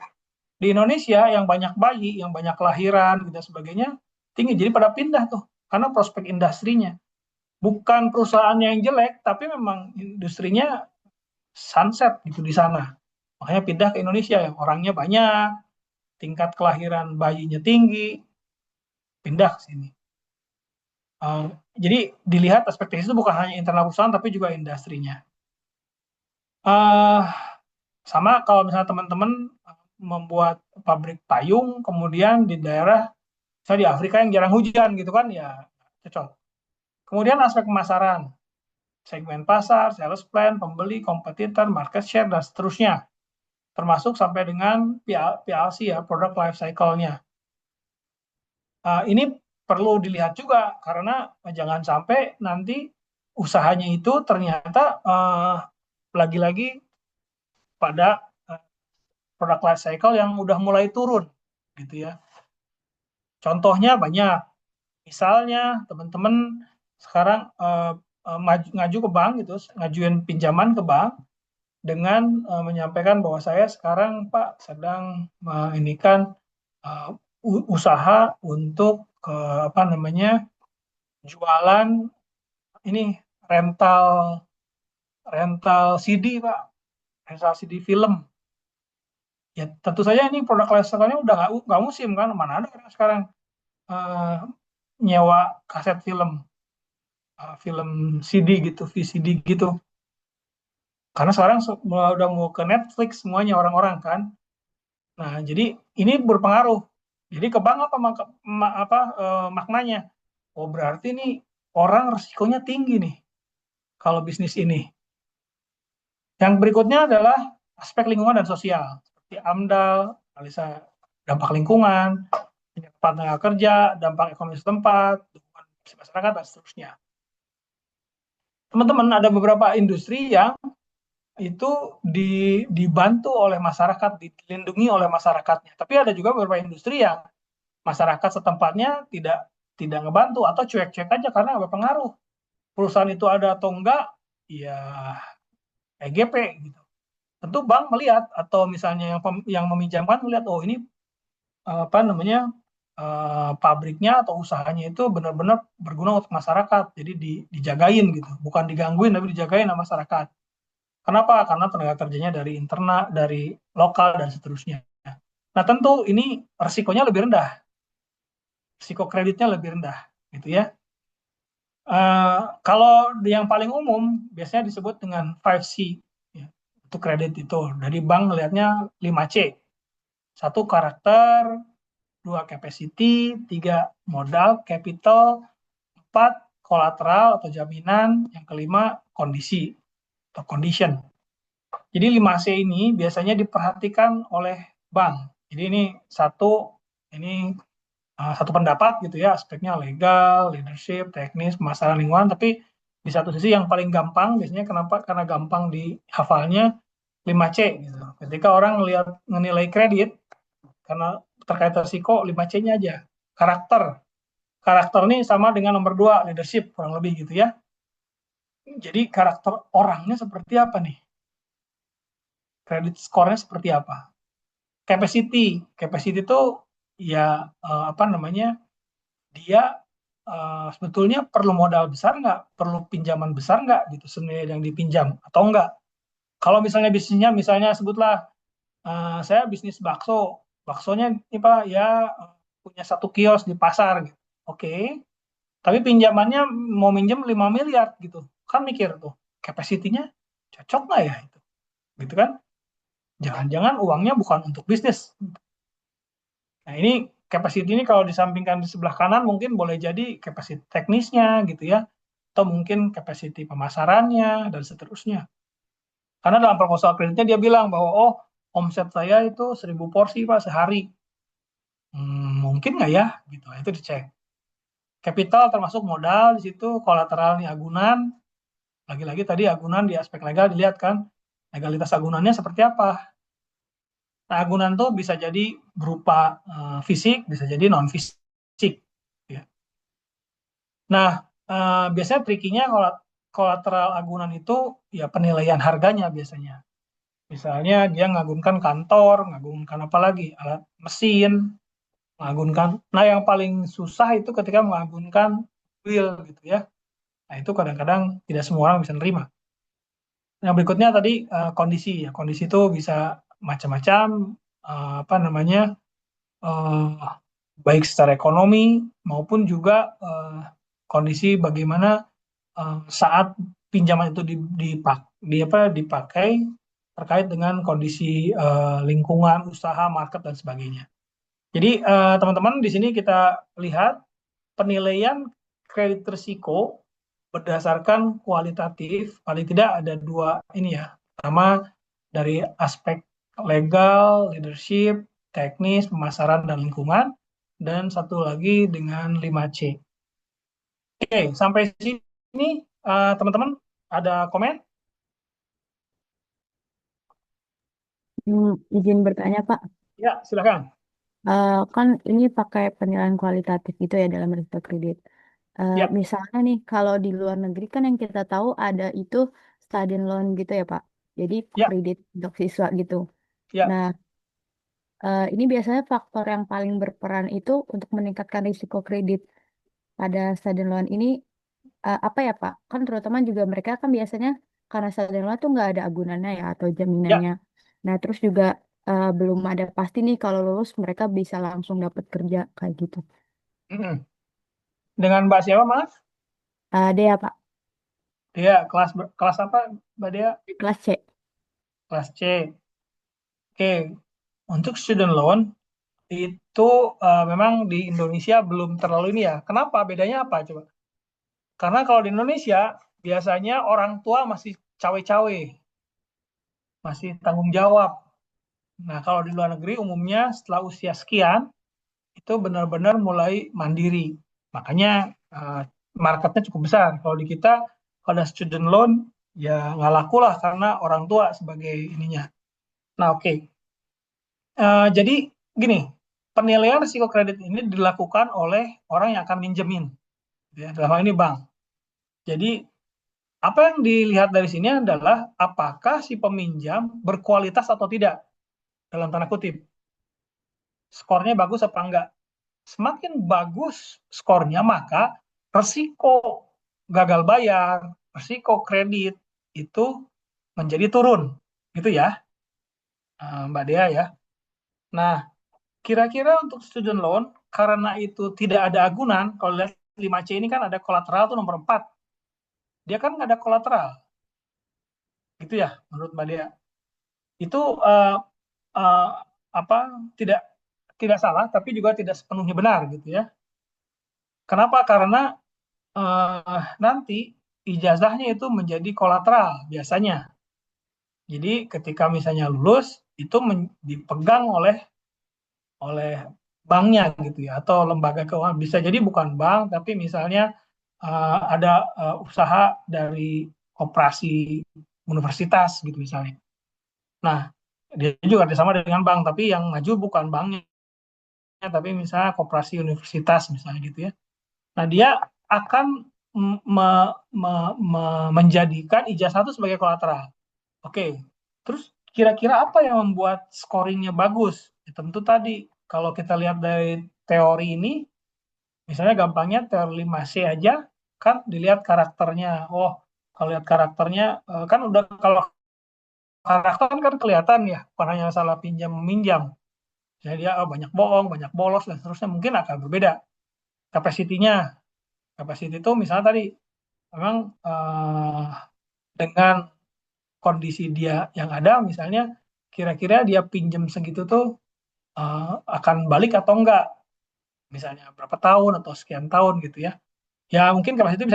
Di Indonesia yang banyak bayi, yang banyak kelahiran dan sebagainya tinggi, jadi pada pindah tuh karena prospek industrinya. Bukan perusahaannya yang jelek, tapi memang industrinya sunset gitu di sana. Makanya pindah ke Indonesia yang orangnya banyak, tingkat kelahiran bayinya tinggi, pindah ke sini. Jadi dilihat aspek teknis itu bukan hanya internal perusahaan, tapi juga industrinya. Sama kalau misalnya teman-teman membuat pabrik payung, kemudian di daerah, misalnya di Afrika yang jarang hujan gitu kan, ya cocok. Kemudian aspek pemasaran, segmen pasar, sales plan, pembeli, kompetitor, market share, dan seterusnya. Termasuk sampai dengan PLC ya, product life cycle-nya. Ini perlu dilihat juga, karena jangan sampai nanti usahanya itu ternyata lagi-lagi pada product life cycle yang udah mulai turun gitu ya. Contohnya banyak. Misalnya teman-teman sekarang ngaju ke bank gitu, ngajuin pinjaman ke bank dengan menyampaikan bahwa saya sekarang Pak sedang menginginkan usaha untuk jualan ini rental CD Pak, rental CD film. Ya tentu saja ini produk life-nya udah nggak musim kan, mana ada orang sekarang nyewa kaset film CD gitu, VCD gitu. Karena sekarang udah mau ke Netflix semuanya orang-orang kan. Nah jadi ini berpengaruh. Jadi ke bank maknanya? Oh berarti nih orang resikonya tinggi nih kalau bisnis ini. Yang berikutnya adalah aspek lingkungan dan sosial. Seperti AMDAL, analisa dampak lingkungan, penyerapan tenaga kerja, dampak ekonomi setempat, dukungan masyarakat, dan seterusnya. Teman-teman, ada beberapa industri yang itu dibantu oleh masyarakat, dilindungi oleh masyarakatnya. Tapi ada juga beberapa industri yang masyarakat setempatnya tidak ngebantu atau cuek-cuek aja karena nggak berpengaruh. Perusahaan itu ada atau enggak, ya EGP gitu. Tentu bank melihat atau misalnya yang meminjamkan melihat, oh ini pabriknya atau usahanya itu benar-benar berguna untuk masyarakat, jadi dijagain gitu, bukan digangguin tapi dijagain sama masyarakat. Kenapa? Karena tenaga kerjanya dari internal, dari lokal dan seterusnya. Nah tentu ini resikonya lebih rendah, risiko kreditnya lebih rendah, gitu ya. Kalau yang paling umum biasanya disebut dengan 5C ya, untuk kredit itu. Dari bank melihatnya 5C. 1 karakter, 2 capacity, 3 modal, capital, 4 kolateral atau jaminan, yang kelima kondisi atau condition. Jadi 5C ini biasanya diperhatikan oleh bank. Jadi ini satu pendapat gitu ya, aspeknya legal, leadership, teknis, pemasaran lingkungan, tapi di satu sisi yang paling gampang biasanya kenapa? Karena gampang dihafalnya 5C gitu. Ketika orang menilai kredit karena terkait risiko 5C-nya aja. Karakter ini sama dengan nomor 2 leadership kurang lebih gitu ya. Jadi karakter orangnya seperti apa nih? Kredit skornya seperti apa? Capacity itu ya dia sebetulnya perlu modal besar nggak, perlu pinjaman besar nggak gitu senilai yang dipinjam atau enggak. Kalau misalnya bisnisnya sebutlah saya bisnis baksonya ini Pak ya punya 1 kios di pasar gitu. Oke. Tapi pinjamannya mau minjem 5 miliar gitu. Kan mikir tuh, capacity-nya cocok nggak ya itu? Gitu kan? Jangan-jangan uangnya bukan untuk bisnis. Nah, ini capacity ini kalau disampingkan di sebelah kanan mungkin boleh jadi capacity teknisnya gitu ya. Atau mungkin capacity pemasarannya dan seterusnya. Karena dalam proposal kreditnya dia bilang bahwa omset saya itu 1.000 porsi Pak sehari. Mungkin nggak ya? Gitu. Itu dicek. Capital termasuk modal di situ, kolateral nih agunan. Lagi-lagi tadi agunan di aspek legal dilihat kan, legalitas agunannya seperti apa. Nah, agunan tuh bisa jadi berupa fisik, bisa jadi non fisik. Ya. Nah, biasanya trikinya kolateral agunan itu ya penilaian harganya biasanya. Misalnya dia ngagunkan kantor, ngagunkan apa lagi, alat mesin, mengagunkan. Nah, yang paling susah itu ketika mengagunkan will gitu ya. Nah, itu kadang-kadang tidak semua orang bisa nerima. Yang berikutnya tadi kondisi ya. Kondisi itu bisa macam-macam baik secara ekonomi maupun juga kondisi bagaimana saat pinjaman itu dipakai terkait dengan kondisi lingkungan, usaha, market dan sebagainya. Jadi teman-teman di sini kita lihat penilaian kredit risiko berdasarkan kualitatif, paling tidak ada 2 ini ya. Pertama dari aspek legal, leadership, teknis, pemasaran dan lingkungan, dan satu lagi dengan 5C. Oke, sampai sini teman-teman ada komen? Izin bertanya, Pak. Ya, silakan. Kan ini pakai penilaian kualitatif gitu ya dalam risiko kredit. Ya. Misalnya nih, kalau di luar negeri kan yang kita tahu ada itu student loan gitu ya, Pak. Jadi Ya. kredit untuk siswa gitu. Ya. Nah, ini biasanya faktor yang paling berperan itu untuk meningkatkan risiko kredit pada student loan ini apa ya, Pak? Kan terutama juga mereka kan biasanya karena student loan tuh nggak ada agunannya ya atau jaminannya. Nah, terus juga belum ada pasti nih kalau lulus mereka bisa langsung dapat kerja kayak gitu. Dengan Mbak siapa, Mas? Dea, Pak. Dea, kelas apa, Mbak Dea? Kelas C. Kelas C. Oke, untuk student loan itu memang di Indonesia belum terlalu ini ya. Kenapa? Bedanya apa coba? Karena kalau di Indonesia biasanya orang tua masih cawe-cawe, masih tanggung jawab. Nah, kalau di luar negeri umumnya setelah usia sekian itu itu benar-benar mulai mandiri. Makanya marketnya cukup besar. Kalau di kita, kalau ada student loan, ya nggak laku lah karena orang tua sebagai ininya. Nah, oke. Jadi gini, penilaian risiko kredit ini dilakukan oleh orang yang akan minjemin, ya, dalam hal ini bank. Jadi apa yang dilihat dari sini adalah apakah si peminjam berkualitas atau tidak, dalam tanda kutip. Skornya bagus apa enggak. Semakin bagus skornya, maka resiko gagal bayar, resiko kredit itu menjadi turun. Gitu ya, Mbak Dea ya. Nah, kira-kira untuk student loan, karena itu tidak ada agunan, kalau lihat 5C ini kan ada kolateral tuh nomor 4. Dia kan nggak ada kolateral. Gitu ya, menurut Mbak Dea. Itu apa tidak salah, tapi juga tidak sepenuhnya benar gitu ya. Kenapa? Karena nanti ijazahnya itu menjadi kolateral biasanya. Jadi ketika misalnya lulus itu dipegang oleh banknya gitu ya, atau lembaga keuangan. Bisa jadi bukan bank, tapi misalnya ada usaha dari koperasi universitas gitu misalnya. Nah, dia juga sama dengan bank, tapi yang maju bukan banknya, tapi misalnya koperasi universitas misalnya gitu ya. Nah, dia akan menjadikan ijazah itu sebagai kolateral. Oke, terus kira-kira apa yang membuat scoringnya bagus? Ya, tentu tadi, kalau kita lihat dari teori ini, misalnya gampangnya teori 5C aja, kan dilihat karakternya. Oh, kalau lihat karakternya, kan udah, kalau karakter kan kelihatan ya, bukan hanya salah pinjam-meminjam. Jadi dia banyak bohong, banyak bolos, dan seterusnya, mungkin akan berbeda. Kapasitinya, kapasiti itu misalnya tadi, memang dengan kondisi dia yang ada, misalnya kira-kira dia pinjam segitu tuh akan balik atau enggak, misalnya berapa tahun atau sekian tahun gitu ya. Ya mungkin kapasitas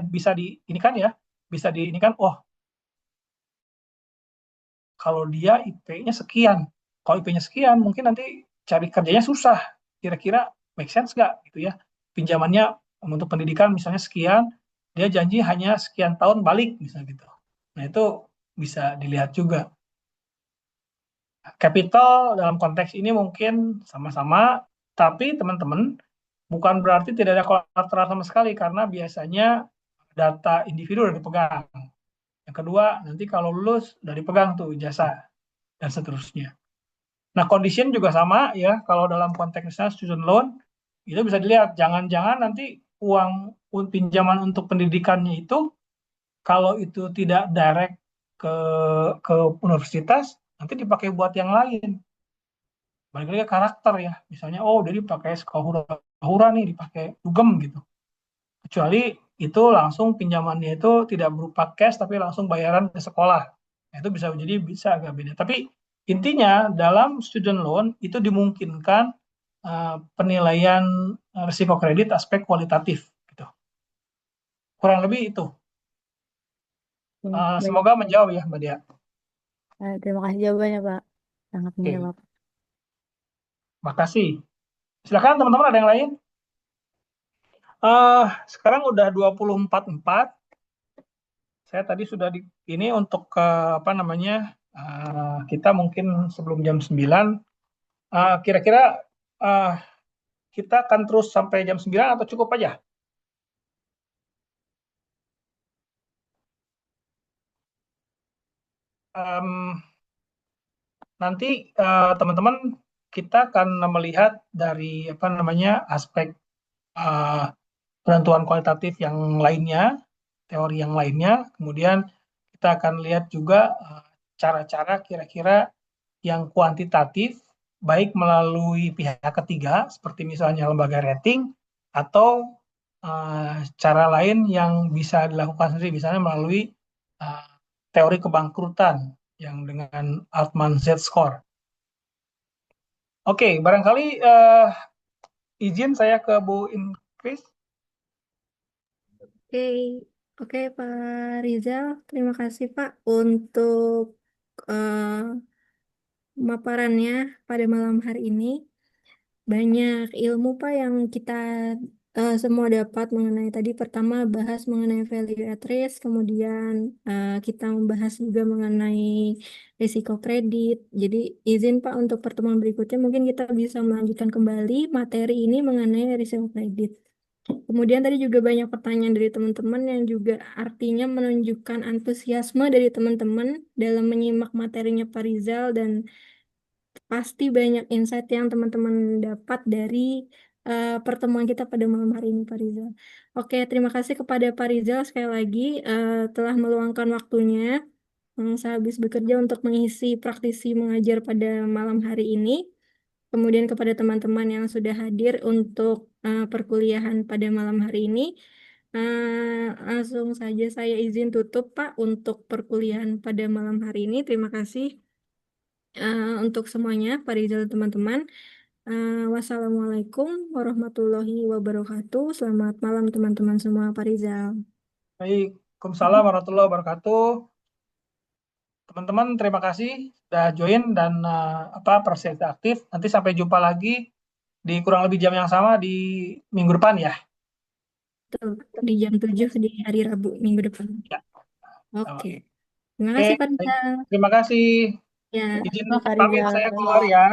bisa di ini kan ya, bisa di ini kan, oh kalau dia IP-nya sekian, kalau IP-nya sekian mungkin nanti cari kerjanya susah, kira-kira make sense nggak gitu ya, pinjamannya untuk pendidikan misalnya sekian, dia janji hanya sekian tahun balik misalnya gitu. Nah itu bisa dilihat juga. Capital dalam konteks ini mungkin sama-sama, tapi teman-teman, bukan berarti tidak ada kolateral sama sekali, karena biasanya data individu udah dipegang. Yang kedua, nanti kalau lulus udah dipegang tuh ijazah, dan seterusnya. Nah, condition juga sama ya, kalau dalam konteksnya student loan, itu bisa dilihat, jangan-jangan nanti uang pinjaman untuk pendidikannya itu, kalau itu tidak direct ke universitas, nanti dipakai buat yang lain. Balik lagi ke karakter ya, misalnya oh dia dipakai hura nih, dipakai dugem gitu, kecuali itu langsung pinjamannya itu tidak berupa cash tapi langsung bayaran ke sekolah. Nah, itu bisa agak beda, tapi intinya dalam student loan itu dimungkinkan penilaian risiko kredit aspek kualitatif gitu, kurang lebih itu. Baik. Semoga menjawab ya Mbak Dia. Terima kasih jawabannya, Pak. Sangat Oke, menjawab. makasih. Silakan teman-teman, ada yang lain? Sekarang udah 24.4. Saya tadi sudah ini untuk apa namanya, kita mungkin sebelum jam 9, kira-kira kita akan terus sampai jam 9 atau cukup aja? Nanti teman-teman, kita akan melihat dari apa namanya aspek penentuan kualitatif yang lainnya, teori yang lainnya. Kemudian kita akan lihat juga cara-cara kira-kira yang kuantitatif, baik melalui pihak ketiga, seperti misalnya lembaga rating, atau cara lain yang bisa dilakukan sendiri, misalnya melalui uh, teori kebangkrutan yang dengan Altman Z-score. Oke, barangkali izin saya ke Bu Inkris. Oke, oke Pak Rizal, terima kasih Pak untuk pemaparannya pada malam hari ini. Banyak ilmu Pak yang kita semua dapat mengenai tadi pertama bahas mengenai value at risk, kemudian kita membahas juga mengenai risiko kredit. Jadi izin Pak untuk pertemuan berikutnya mungkin kita bisa melanjutkan kembali materi ini mengenai risiko kredit. Kemudian tadi juga banyak pertanyaan dari teman-teman yang juga artinya menunjukkan antusiasme dari teman-teman dalam menyimak materinya Pak Rizal dan pasti banyak insight yang teman-teman dapat dari pertemuan kita pada malam hari ini, Pak Rizal. Oke, terima kasih kepada Pak Rizal sekali lagi telah meluangkan waktunya sehabis bekerja untuk mengisi praktisi mengajar pada malam hari ini. Kemudian kepada teman-teman yang sudah hadir untuk perkuliahan pada malam hari ini. Langsung saja saya izin tutup, Pak, untuk perkuliahan pada malam hari ini. Terima kasih untuk semuanya, Pak Rizal dan teman-teman. Wassalamualaikum warahmatullahi wabarakatuh. Selamat malam teman-teman semua, Pak Rizal. Baik, Waalaikumsalam warahmatullahi wabarakatuh. Teman-teman, terima kasih sudah join dan partisipasi aktif. Nanti sampai jumpa lagi di kurang lebih jam yang sama di minggu depan ya. Betul, di jam 7 di hari Rabu minggu depan. Ya. Oke. Terima Oke, kasih, Pak baik. Rizal. Terima kasih. Ya. Izin Terima Pak pamit Rizal. saya keluar ya.